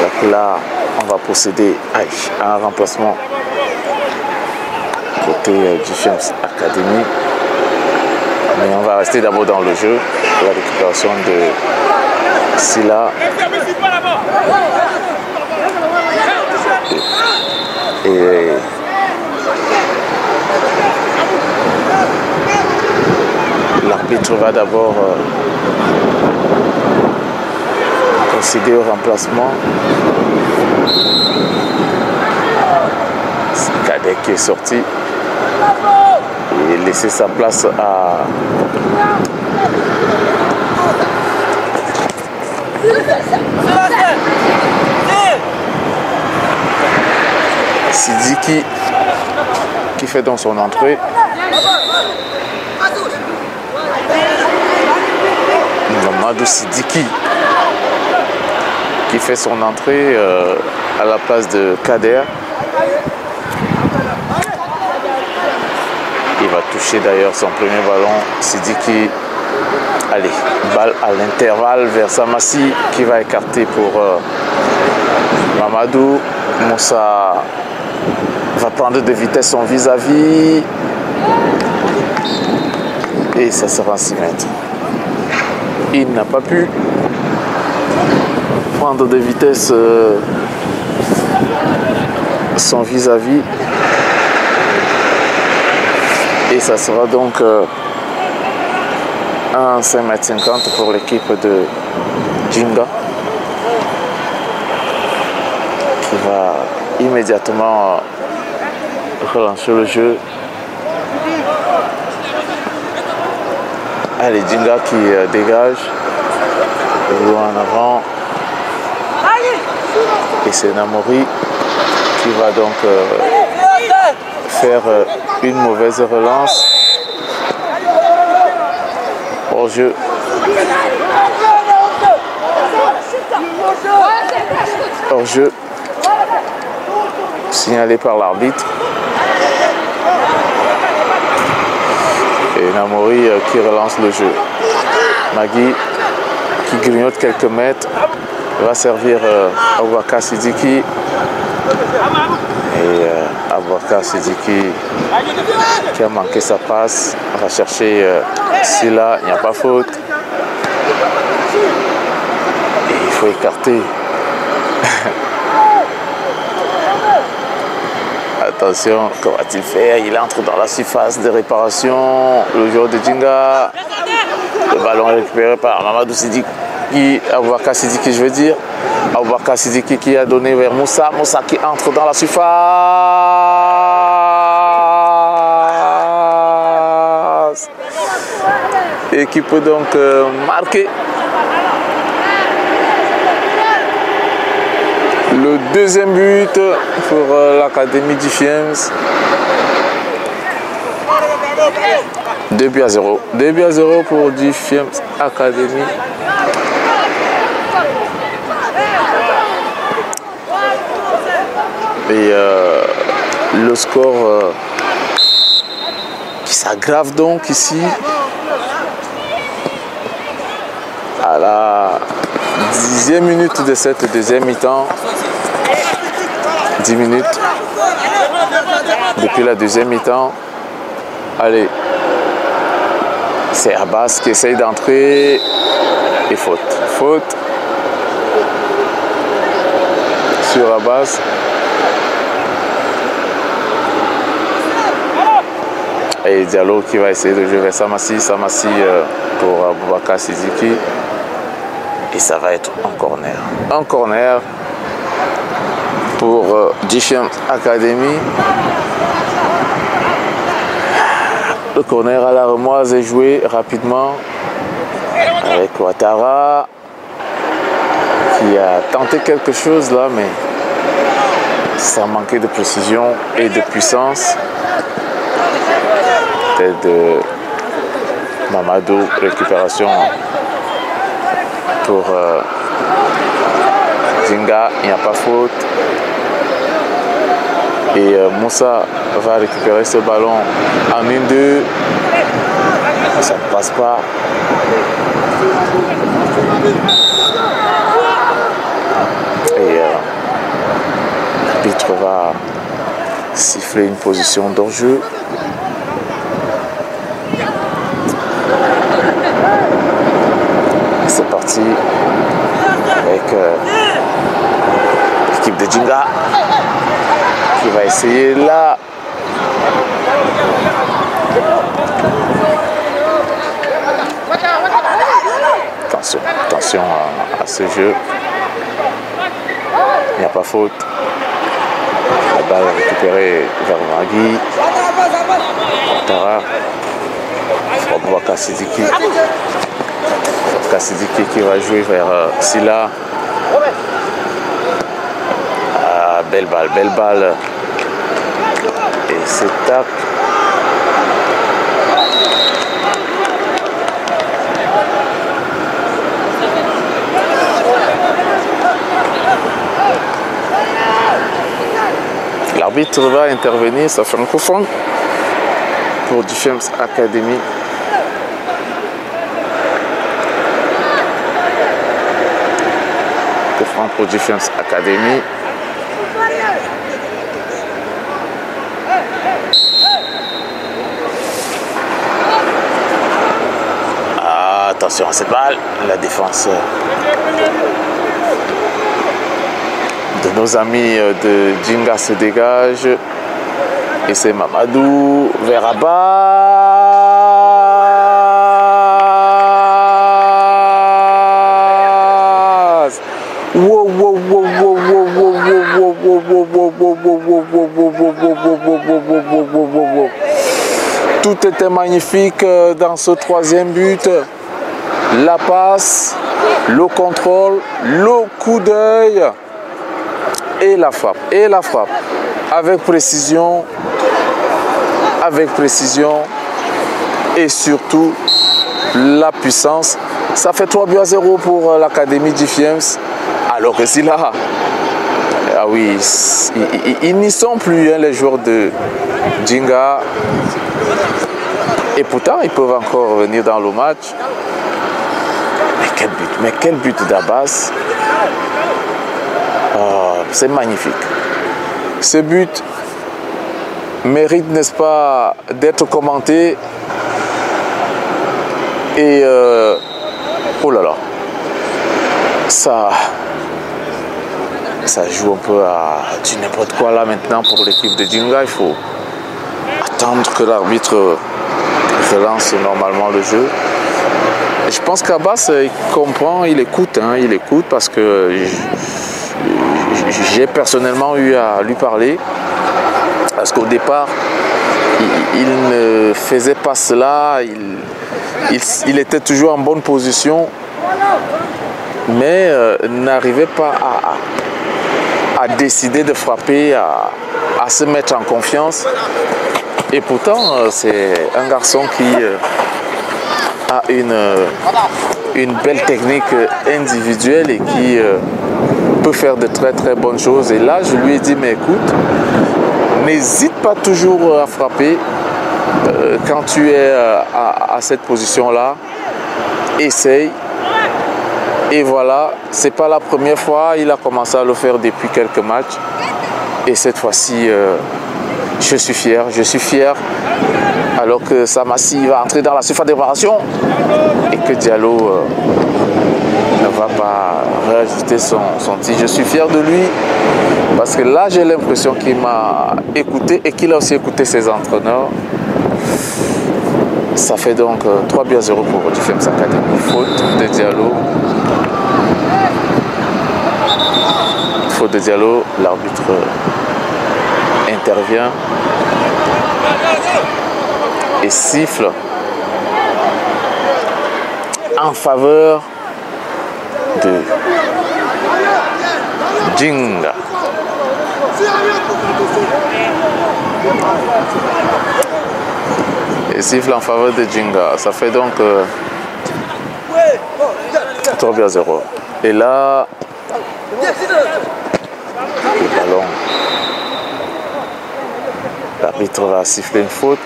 Donc là, on va procéder à un remplacement côté Djichéms Academy. Mais on va rester d'abord dans le jeu. La récupération de Silla. Et l'arbitre va d'abord procéder au remplacement. C'est Kader qui est sorti et laisser sa place à Sidiki qui fait donc son entrée. Mamadou Sidiki qui fait son entrée à la place de Kader. Il va toucher d'ailleurs son premier ballon. Sidiki, allez, balle à l'intervalle vers Samassi qui va écarter pour Mamadou. Moussa va prendre de vitesse son vis-à-vis et ça sera 6 mètres. Il n'a pas pu prendre de vitesse son vis-à-vis et ça sera donc un 5,50 m pour l'équipe de Djinga qui va immédiatement relancer le jeu. Allez, Djinga qui dégage, loin en avant. Et c'est Namori qui va donc faire une mauvaise relance. Hors jeu. Hors jeu. Signalé par l'arbitre. Et Namori qui relance le jeu. Magui qui grignote quelques mètres. Va servir Aboubacar Sidiki. Et Aboubacar Sidiki qui a manqué sa passe. On va chercher Silla, il n'y a pas faute. Et il faut écarter. Attention, que va-t-il faire? Il entre dans la surface de réparation. Le joueur de Djinga. Le ballon est récupéré par Mamadou Sidiki. Aboubakar Sidiki, je veux dire. Aboubakar Sidiki qui a donné vers Moussa. Moussa qui entre dans la surface. Et qui peut donc marquer le deuxième but pour l'Académie d'Ifiems. 2-0. 2-0 pour Difiems Academy. Et le score qui s'aggrave donc ici à la 10e minute de cette deuxième mi-temps. 10 minutes depuis la deuxième mi-temps. Allez, c'est Abbas qui essaye d'entrer et faute. Faute sur Abbas. Et Diallo qui va essayer de jouer vers Samassi. Samassi pour Aboubakar Sidiki. Et ça va être un corner. Un corner pour Difiems Academy. Le corner à la remoise est joué rapidement avec Ouattara qui a tenté quelque chose là, mais ça manquait de précision et de puissance. Tête de Mamadou, récupération pour Djinga, il n'y a pas faute. Et Moussa va récupérer ce ballon en 1-2. Ça ne passe pas. Et l'arbitre va siffler une position d'hors-jeu. C'est parti avec l'équipe de Djinga qui va essayer là. Attention, attention à ce jeu. Il n'y a pas faute. La balle est récupérée vers Magui. Ouattara. Aboubakar Sidiki. Aboubakar Sidiki qui va jouer vers Silla. Belle balle, belle balle. Et c'est tac. L'arbitre va intervenir, ça fait un coup franc pour Difiems Academy. Coup franc pour Difiems Academy. Attention à cette balle, la défense de nos amis de Djinga se dégage. Et c'est Mamadou vers Abbas. Wow, wow, wow, wow, wow, wow, wow, wow, wow, wow, wow. Tout était magnifique dans ce troisième but. La passe, le contrôle, le coup d'œil et la frappe. Et la frappe avec précision et surtout la puissance. Ça fait 3-0 pour l'Académie d'Ifiems. Alors que si là, ah oui, ils n'y sont plus hein, les joueurs de Djinga. Et pourtant, ils peuvent encore revenir dans le match. Mais quel but d'Abbas. Oh, c'est magnifique. Ce but mérite, n'est-ce pas, d'être commenté. Et oh là là, ça joue un peu à du n'importe quoi là maintenant pour l'équipe de Djinga. Il faut attendre que l'arbitre relance normalement le jeu. Je pense qu'Abbas, il comprend, il écoute parce que j'ai personnellement eu à lui parler. Parce qu'au départ, il ne faisait pas cela, il était toujours en bonne position, mais n'arrivait pas à décider de frapper, à se mettre en confiance. Et pourtant, c'est un garçon qui a une belle technique individuelle et qui peut faire de très très bonnes choses. Et là, je lui ai dit, mais écoute, n'hésite pas toujours à frapper quand tu es à cette position-là. Essaye. Et voilà, c'est pas la première fois, il a commencé à le faire depuis quelques matchs. Et cette fois-ci, je suis fier. Alors que Samassi va entrer dans la surface de réparation et que Diallo ne va pas réajuster son tir. Je suis fier de lui parce que là, j'ai l'impression qu'il m'a écouté et qu'il a aussi écouté ses entraîneurs. Ça fait donc 3-0 pour Defense Academy. Faute de Diallo. Faute de Diallo, l'arbitre intervient et siffle en faveur de Djinga. Et siffle en faveur de Djinga. Ça fait donc 3-0. Et là, le ballon. L'arbitre va siffler une faute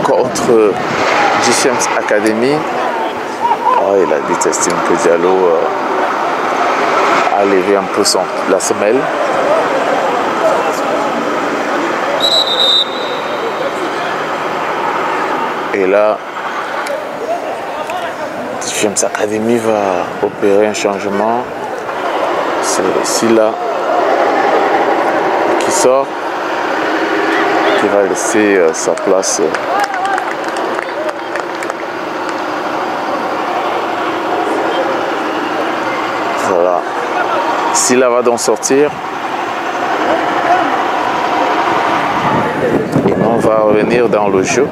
contre Defense Academy. Oh, et l'arbitre estime que Diallo a levé un peu la semelle. Et là, Defense Academy va opérer un changement. C'est Silla qui sort, qui va laisser sa place. Voilà. Silla va donc sortir. Et on va revenir dans le jeu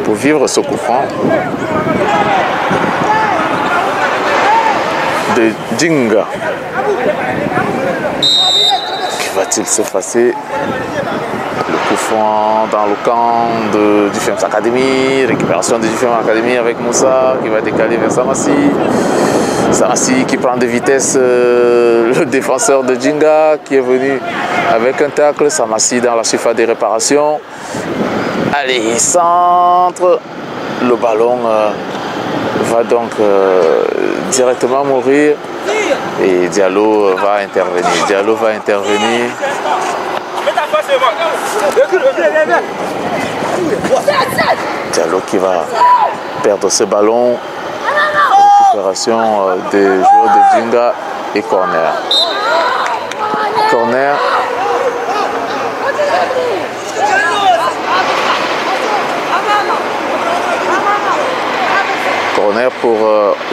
pour vivre ce coup franc de Djinga. Qui va-t-il s'effacer? Le coup franc dans le camp de Defense Academy. Récupération de Defense Academy avec Moussa qui va décaler vers Samassi. Samassi qui prend de vitesse le défenseur de Djinga qui est venu avec un tacle. Samassi dans la surface de réparation. Allez, centre. Le ballon va donc directement mourir et Diallo va intervenir. Diallo va intervenir. Diallo qui va perdre ce ballon. Récupération des joueurs de Djinga et corner. Corner. Corner pour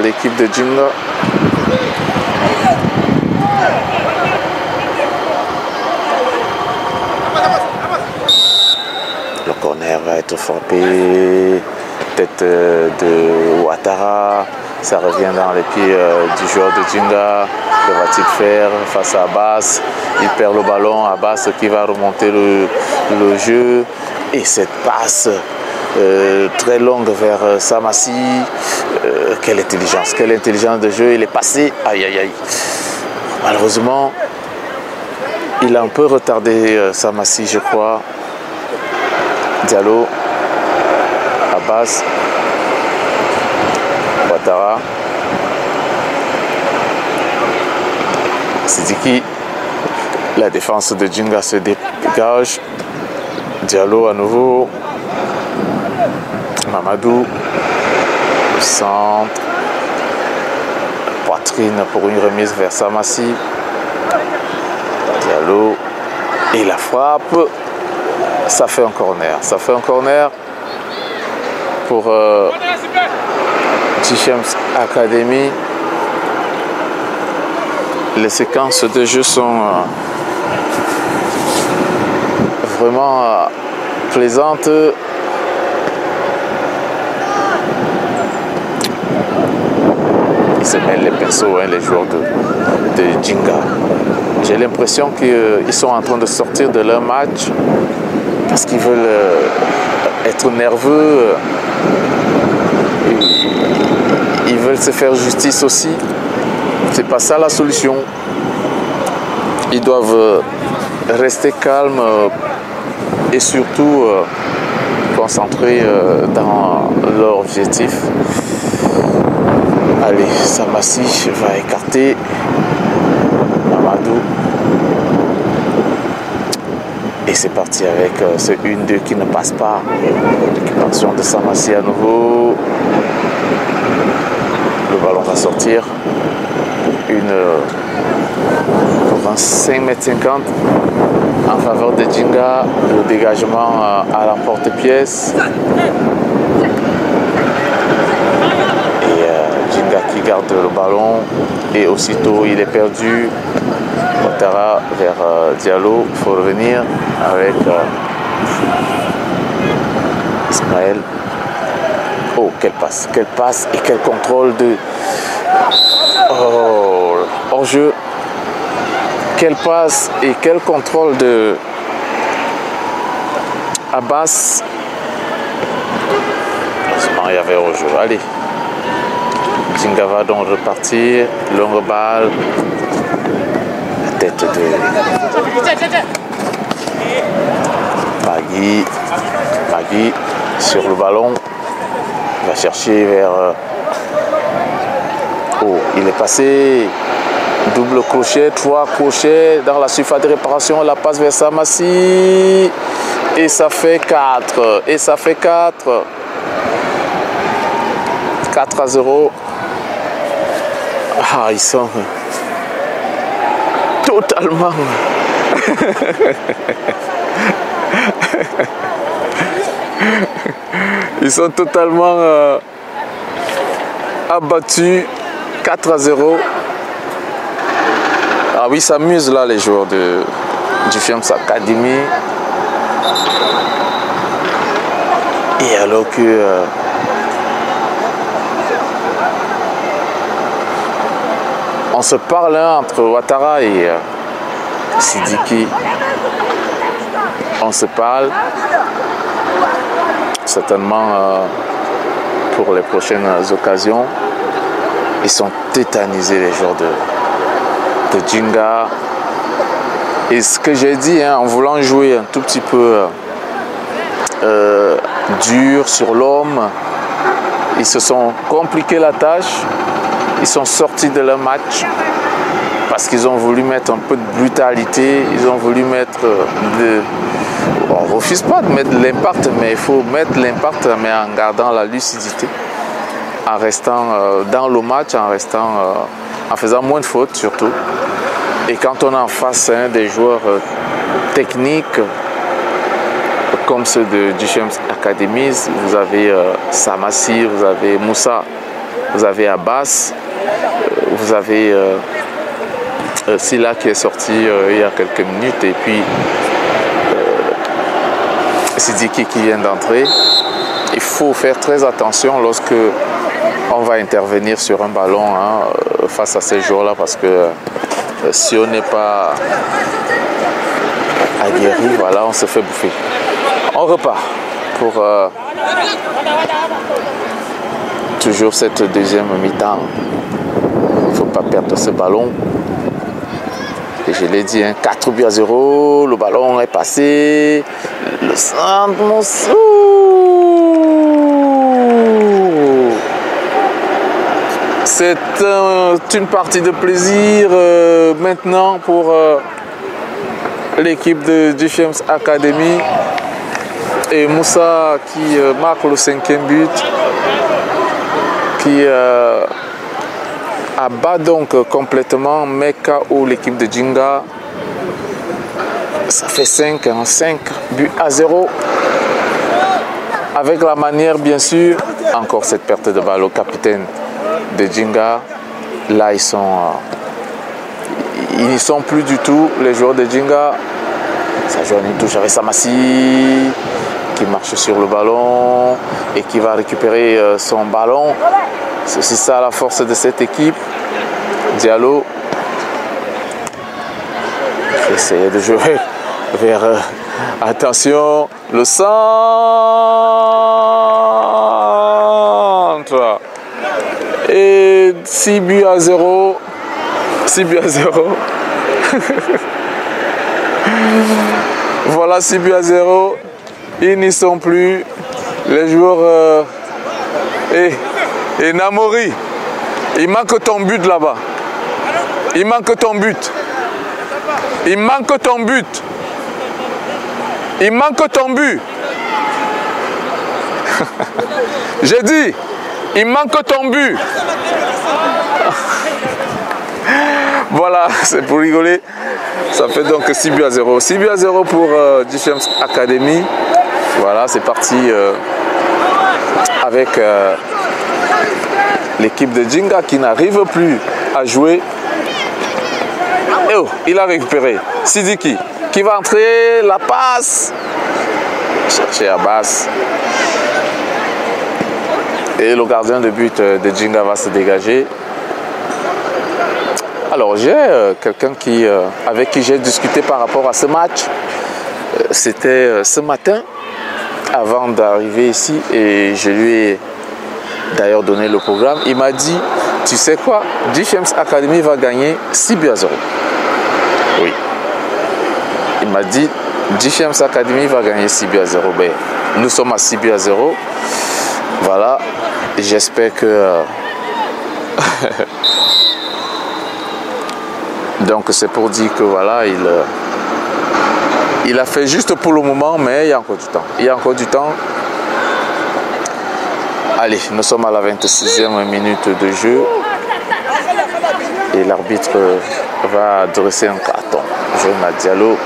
l'équipe de Djinga. Le corner va être frappé. Tête de Ouattara. Ça revient dans les pieds du joueur de Djinga. Que va-t-il faire face à Abbas? Il perd le ballon. Abbas qui va remonter le jeu. Et cette passe très longue vers Samassi. Quelle intelligence de jeu. Il est passé. Aïe, aïe, aïe. Malheureusement, il a un peu retardé Samassi, je crois. Diallo. Abbas. Ouattara. Sidiki. La défense de Djinga se dégage. Diallo à nouveau. Mamadou. Le centre. Poitrine pour une remise vers Samassi. Diallo. Et la frappe. Ça fait un corner. Ça fait un corner. pour GFM's Academy. Les séquences de jeu sont vraiment plaisantes. Ils se mêlent les persos, hein, les joueurs de Djinga. J'ai l'impression qu'ils sont en train de sortir de leur match parce qu'ils veulent être nerveux. Ils veulent se faire justice aussi. C'est pas ça la solution. Ils doivent rester calmes et surtout concentrés dans leur objectif. Allez, Samassi va écarter Mamadou. Et c'est parti avec ce 1-2 qui ne passe pas. Récupération de Samassi à nouveau. Le ballon va sortir. Pour un 5,50 m en faveur de Djinga. Le dégagement à la porte-pièce. Qui garde le ballon et aussitôt il est perdu. Ouattara vers Diallo, il faut revenir avec Ismaël. Oh, quelle passe et quel contrôle de... Oh, hors-jeu. Quelle passe et quel contrôle de Abbas. Heureusement, il y avait hors-jeu. Allez. Djinga va donc repartir, longue balle, la tête de Magui sur le ballon, il va chercher vers... Oh, il est passé, double crochet, 3 crochets dans la surface de réparation, la passe vers Samassi, et ça fait 4, 4-0. Ah, ils sont totalement ils sont totalement abattus. 4-0. Ah oui, ils s'amusent là les joueurs de GFM's Academy. Et alors que on se parle hein, entre Ouattara et Sidiki. On se parle certainement pour les prochaines occasions. Ils sont tétanisés les joueurs de Djinga. Et ce que j'ai dit hein, en voulant jouer un tout petit peu dur sur l'homme, ils se sont compliqué la tâche. Ils sont sortis de leur match parce qu'ils ont voulu mettre un peu de brutalité, ils ont voulu mettre on ne refuse pas de mettre de l'impact, mais il faut mettre l'impact mais en gardant la lucidité, en restant dans le match, en faisant moins de fautes surtout. Et quand on a en face hein, des joueurs techniques comme ceux de GFM's Academy, vous avez Samassi, vous avez Moussa, vous avez Abbas, vous avez Silla qui est sorti il y a quelques minutes et puis Sidiki qui vient d'entrer. Il faut faire très attention lorsque on va intervenir sur un ballon hein, face à ces joueurs-là parce que si on n'est pas aguerri, voilà, on se fait bouffer. On repart pour toujours cette deuxième mi-temps. Il ne faut pas perdre ce ballon. Et je l'ai dit, hein, 4-0, le ballon est passé. Le centre, mon sou. C'est une partie de plaisir maintenant pour l'équipe de GFM's Academy. Et Moussa qui marque le 5e but. Qui abat donc complètement Meka ou l'équipe de Djinga. Ça fait 5 buts à 0. avec la manière, bien sûr, encore cette perte de balle au capitaine de Djinga. Là, ils n'y sont plus du tout, les joueurs de Djinga. Ça joue une touche avec Samassi qui marche sur le ballon et qui va récupérer son ballon. C'est aussi ça la force de cette équipe. Diallo essayer de jouer vers attention, le centre et 6 buts à 0. 6 buts à 0. Voilà, 6 buts à 0. Ils n'y sont plus. Les joueurs et Namori, il manque ton but là-bas. Il manque ton but. Il manque ton but. Il manque ton but. J'ai dit, il manque ton but. Voilà, c'est pour rigoler. Ça fait donc 6 buts à 0. 6 buts à 0 pour GFM Academy. Voilà, c'est parti avec l'équipe de Djinga qui n'arrive plus à jouer. Et oh, il a récupéré Sidiki qui va entrer, la passe. Chercher Abbas. Et le gardien de but de Djinga va se dégager. Alors j'ai quelqu'un avec qui j'ai discuté par rapport à ce match. C'était ce matin avant d'arriver ici et je lui ai d'ailleurs donné le programme. Il m'a dit, tu sais quoi, GFM Academy va gagner 6 buts à 0. Oui. Il m'a dit, GFM Academy va gagner 6 buts à 0. Ben, nous sommes à 6 buts à 0. Voilà. J'espère que... Donc c'est pour dire que voilà, il a fait juste pour le moment, mais il y a encore du temps. Il y a encore du temps. Allez, nous sommes à la 26e minute de jeu. Et l'arbitre va dresser un carton jaune à Diallo.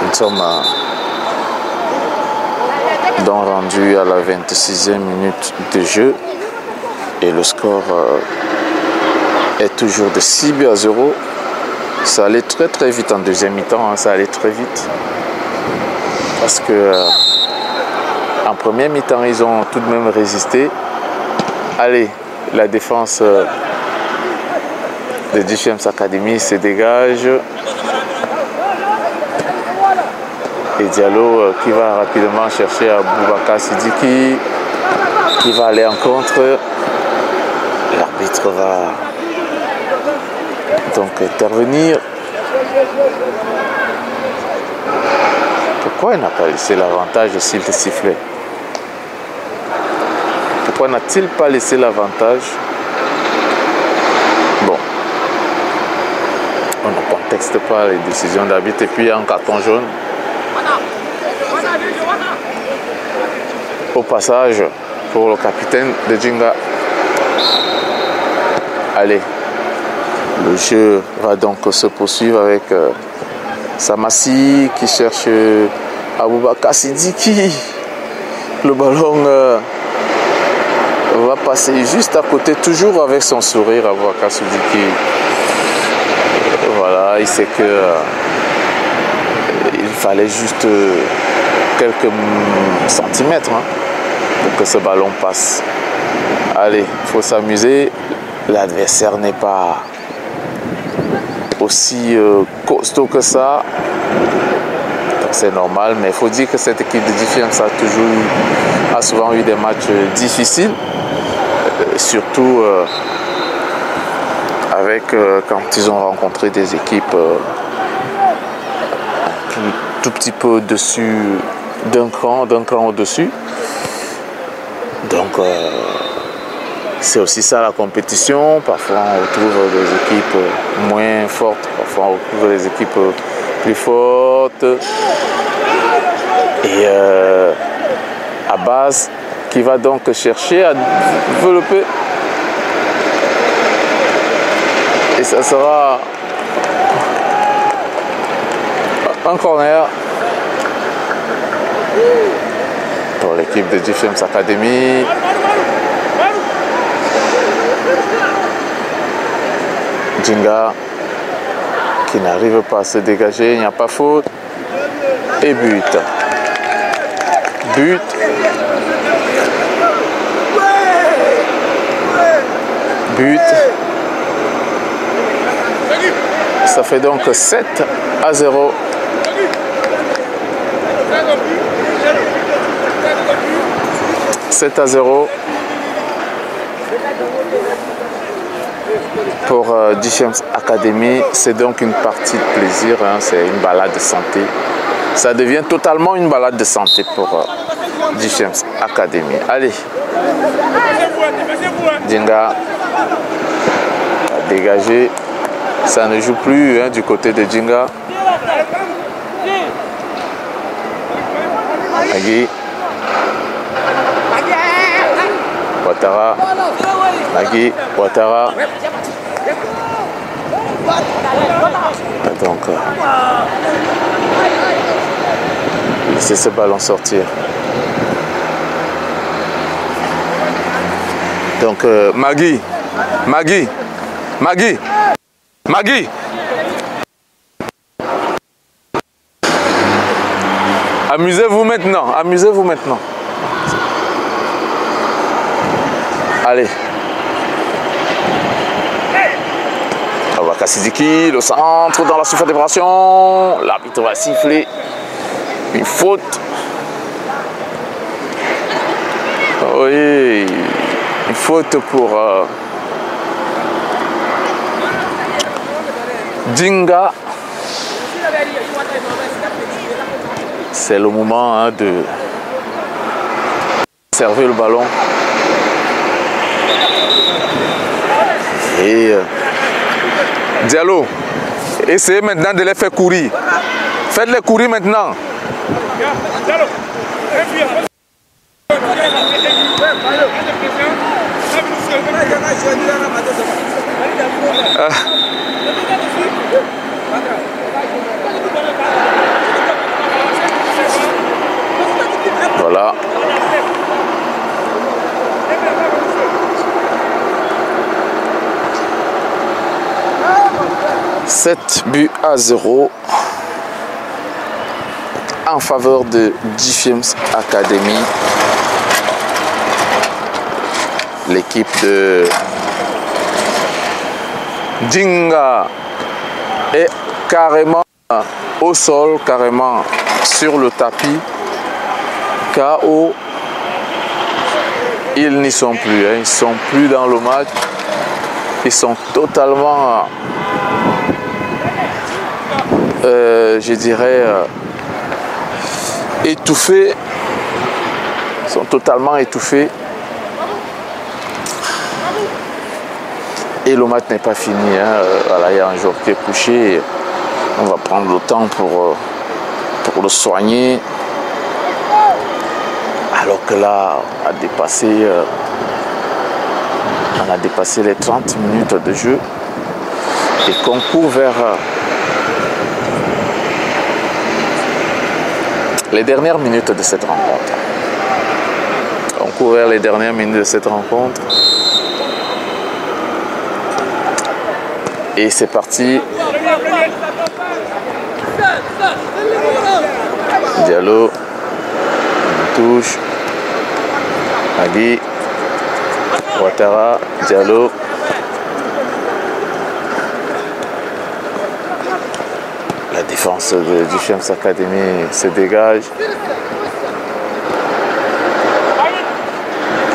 Nous sommes donc rendus à la 26e minute de jeu. Et le score est toujours de 6 buts à 0. Ça allait très très vite en deuxième mi-temps, hein, ça allait très vite. Parce que en première mi-temps, ils ont tout de même résisté. Allez, la défense de GFM Academy se dégage. Et Diallo qui va rapidement chercher à Boubacar Sidiki, qui va aller en contre. L'arbitre va donc intervenir. Pourquoi il n'a pas laissé l'avantage s'il te sifflait? Pourquoi n'a-t-il pas laissé l'avantage? Bon, on ne contexte pas les décisions d'arbitre. Et puis il y a un carton jaune. Au passage, pour le capitaine de Djinga. Allez, le jeu va donc se poursuivre avec Samassi qui cherche Aboubacar Sidiki. Le ballon va passer juste à côté, toujours avec son sourire, Aboubacar Sidiki. Voilà, il sait que il fallait juste quelques centimètres pour que ce ballon passe. Allez, il faut s'amuser. L'adversaire n'est pas aussi costaud que ça. C'est normal, mais il faut dire que cette équipe de GFM a souvent eu des matchs difficiles. Surtout avec quand ils ont rencontré des équipes tout petit peu au-dessus d'un cran au-dessus. Donc c'est aussi ça la compétition. Parfois on retrouve des équipes moins fortes, parfois on retrouve des équipes plus fortes. Et à base, qui va donc chercher à développer. Et ça sera un corner pour l'équipe de GFM's Academy. Djinga qui n'arrive pas à se dégager, il n'y a pas faute. Et but. But. But. Ça fait donc 7-0. Pour GFM's Academy. C'est donc une partie de plaisir, hein, c'est une balade de santé. Ça devient totalement une balade de santé pour GFM's Academy. Allez, Djinga a dégagé. Ça ne joue plus, hein, du côté de Djinga. Magui. Ouattara. Magui. Ouattara. Donc, laissez ce ballon sortir. Donc, Magui. Magui. Magui. Magui. Amusez-vous maintenant. Amusez-vous maintenant. Allez. Kassidiki, le centre dans la surface d'évasion. L'arbitre va siffler une faute. Oui, une faute pour Djinga. C'est le moment, hein, de servir le ballon. Et Diallo, essayez maintenant de les faire courir. Faites-les courir maintenant. Voilà. « 7-0 en faveur de GFM's Academy. L'équipe de Djinga est carrément au sol, carrément sur le tapis. KO. Ils n'y sont plus, hein. Ils ne sont plus dans le match. Ils sont totalement... je dirais étouffés. Ils sont totalement étouffés. Et le match n'est pas fini, hein. Voilà, il y a un joueur qui est couché. On va prendre le temps pour le soigner. Alors que là, on a dépassé les 30 minutes de jeu. Et qu'on court vers les dernières minutes de cette rencontre. On court vers les dernières minutes de cette rencontre. Et c'est parti. Diallo. Touche. Magui. Ouattara. Diallo. La défense de GFM's Academy se dégage.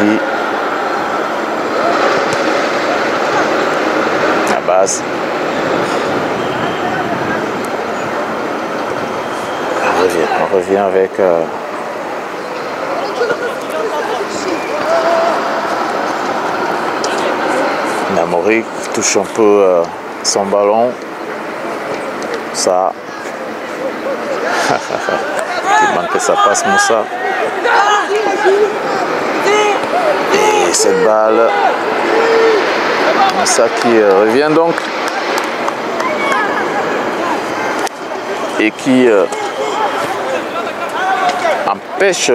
Magui. La base. On revient avec Namori qui touche un peu son ballon. Ça. Il manque que ça passe Moussa. Et cette balle. Moussa qui revient donc. Et qui empêche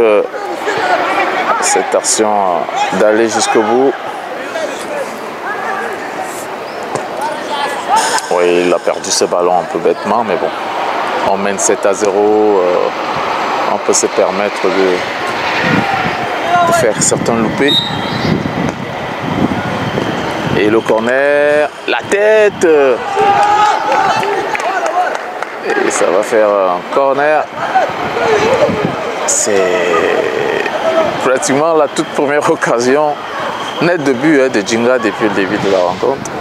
cette action d'aller jusqu'au bout. Oui, il a perdu ce ballon un peu bêtement, mais bon, on mène 7-0, on peut se permettre de faire certains loupés. Et le corner, la tête, et ça va faire un corner. C'est pratiquement la toute première occasion nette de but de Djinga depuis le début de la rencontre.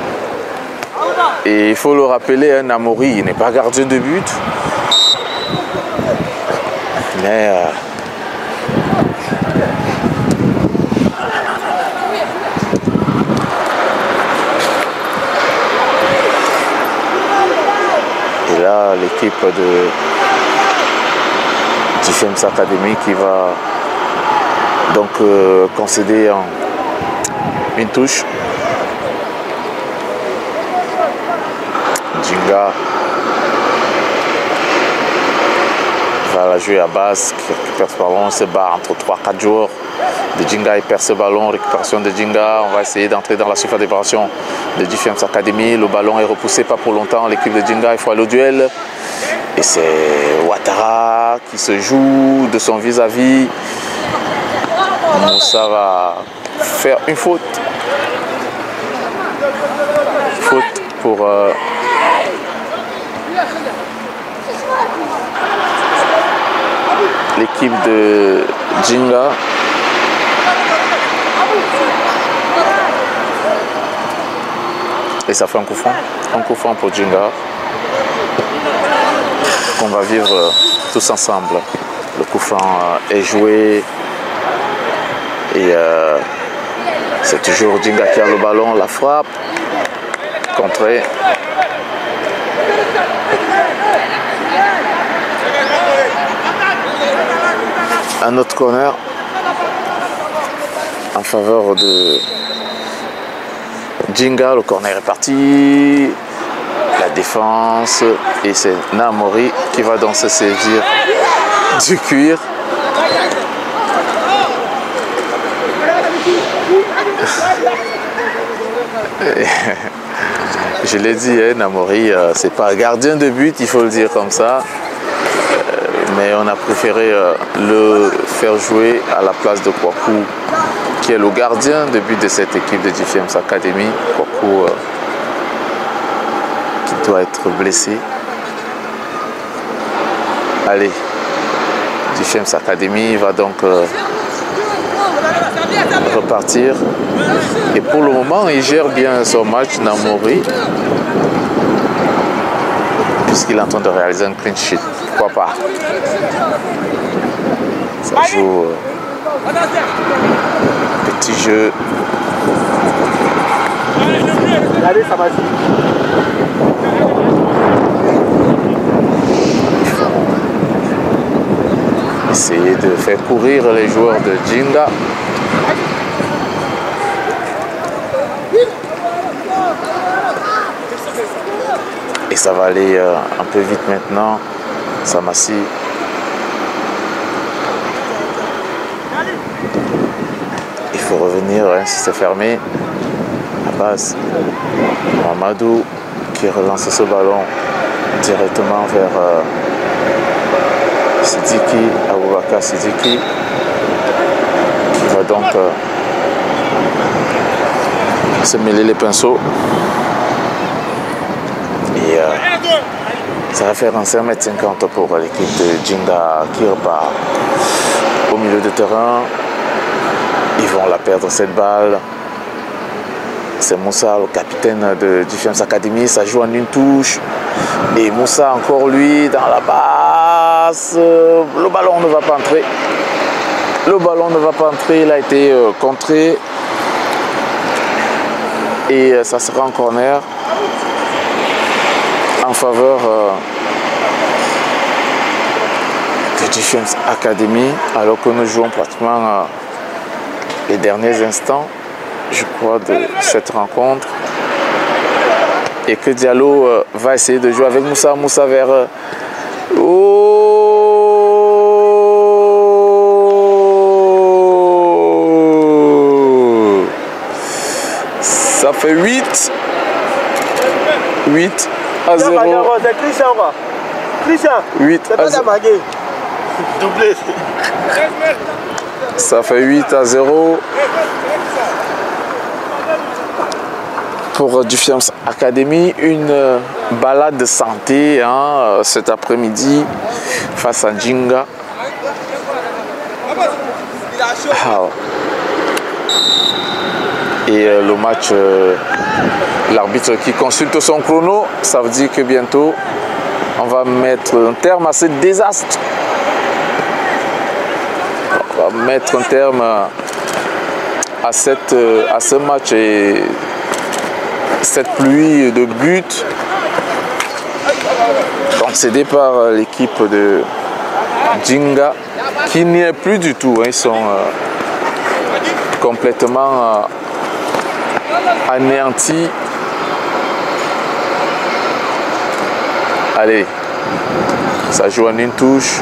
Et il faut le rappeler, Namori, il n'est pas gardien de but. Mais et là, l'équipe de Defense Academy qui va donc concéder une touche. Djinga va la jouer à base, qui récupère ce ballon, se bat entre 3-4 joueurs de Djinga, il perd ce ballon, récupération de Djinga, on va essayer d'entrer dans la surface d'opération de Defense Academy, le ballon est repoussé, pas pour longtemps, l'équipe de Djinga, il faut aller au duel, et c'est Ouattara qui se joue de son vis-à-vis. Moussa va faire une faute pour l'équipe de Djinga. Et ça fait un coup franc pour Djinga qu'on va vivre tous ensemble. Le coup franc est joué et c'est toujours Djinga qui a le ballon, la frappe contrée. Un autre corner en faveur de Djinga. Le corner est parti. La défense. Et c'est Namori qui va donc se saisir du cuir. Je l'ai dit, Namori, c'est pas gardien de but, il faut le dire comme ça. Mais on a préféré le faire jouer à la place de Kwaku, qui est le gardien de but de cette équipe de Defense Academy. Kwaku qui doit être blessé. Allez, Defense Academy va donc repartir. Et pour le moment, il gère bien son match, Namori, puisqu'il est en train de réaliser un clean sheet. Pourquoi pas? Ça joue petit jeu. Allez, ça va. Essayer de faire courir les joueurs de Djinga. Et ça va aller un peu vite maintenant. Samassi. Il faut revenir, si c'est fermé. À base. Mamadou qui relance ce ballon directement vers Sidiki, Aboubakar Sidiki, qui va donc se mêler les pinceaux. Et ça va faire un 5,50 m pour l'équipe de Djinga qui repart au milieu de terrain. Ils vont la perdre cette balle. C'est Moussa, le capitaine de Defense Academy. Ça joue en une touche. Et Moussa, encore lui, dans la passe. Le ballon ne va pas entrer. Le ballon ne va pas entrer. Il a été contré. Et ça sera un corner en faveur de Defense Academy, alors que nous jouons pratiquement les derniers instants, je crois, de cette rencontre. Et que Diallo va essayer de jouer avec Moussa. Moussa vers... Oh! fait 8 à 0. 8 à 0. Doublé. Ça fait 8 à 0 pour Defiance Academy. Une balade de santé hein, cet après-midi face à Djinga. Et le match, l'arbitre qui consulte son chrono, ça veut dire que bientôt on va mettre un terme à ce désastre. On va mettre un terme à ce match et cette pluie de buts. Donc cédé par l'équipe de Djinga qui n'y est plus du tout. Hein. Ils sont complètement anéantis. Allez, ça joue en une touche.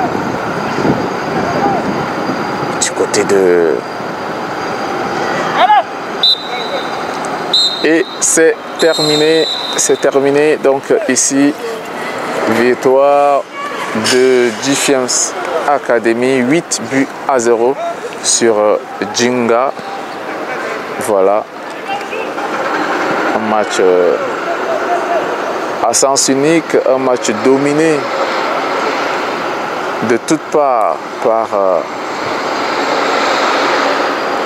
Du côté de... Et c'est terminé. Donc ici, victoire de Defiance Academy, 8 buts à 0 sur Djinga. Voilà. Un match à sens unique, un match dominé de toutes parts par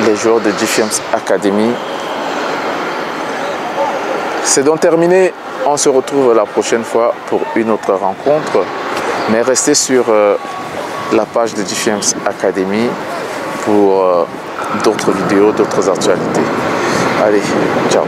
les joueurs de Defiance Academy. C'est donc terminé. On se retrouve la prochaine fois pour une autre rencontre. Mais restez sur la page de Defiance Academy pour d'autres vidéos, d'autres actualités. Allez, ciao.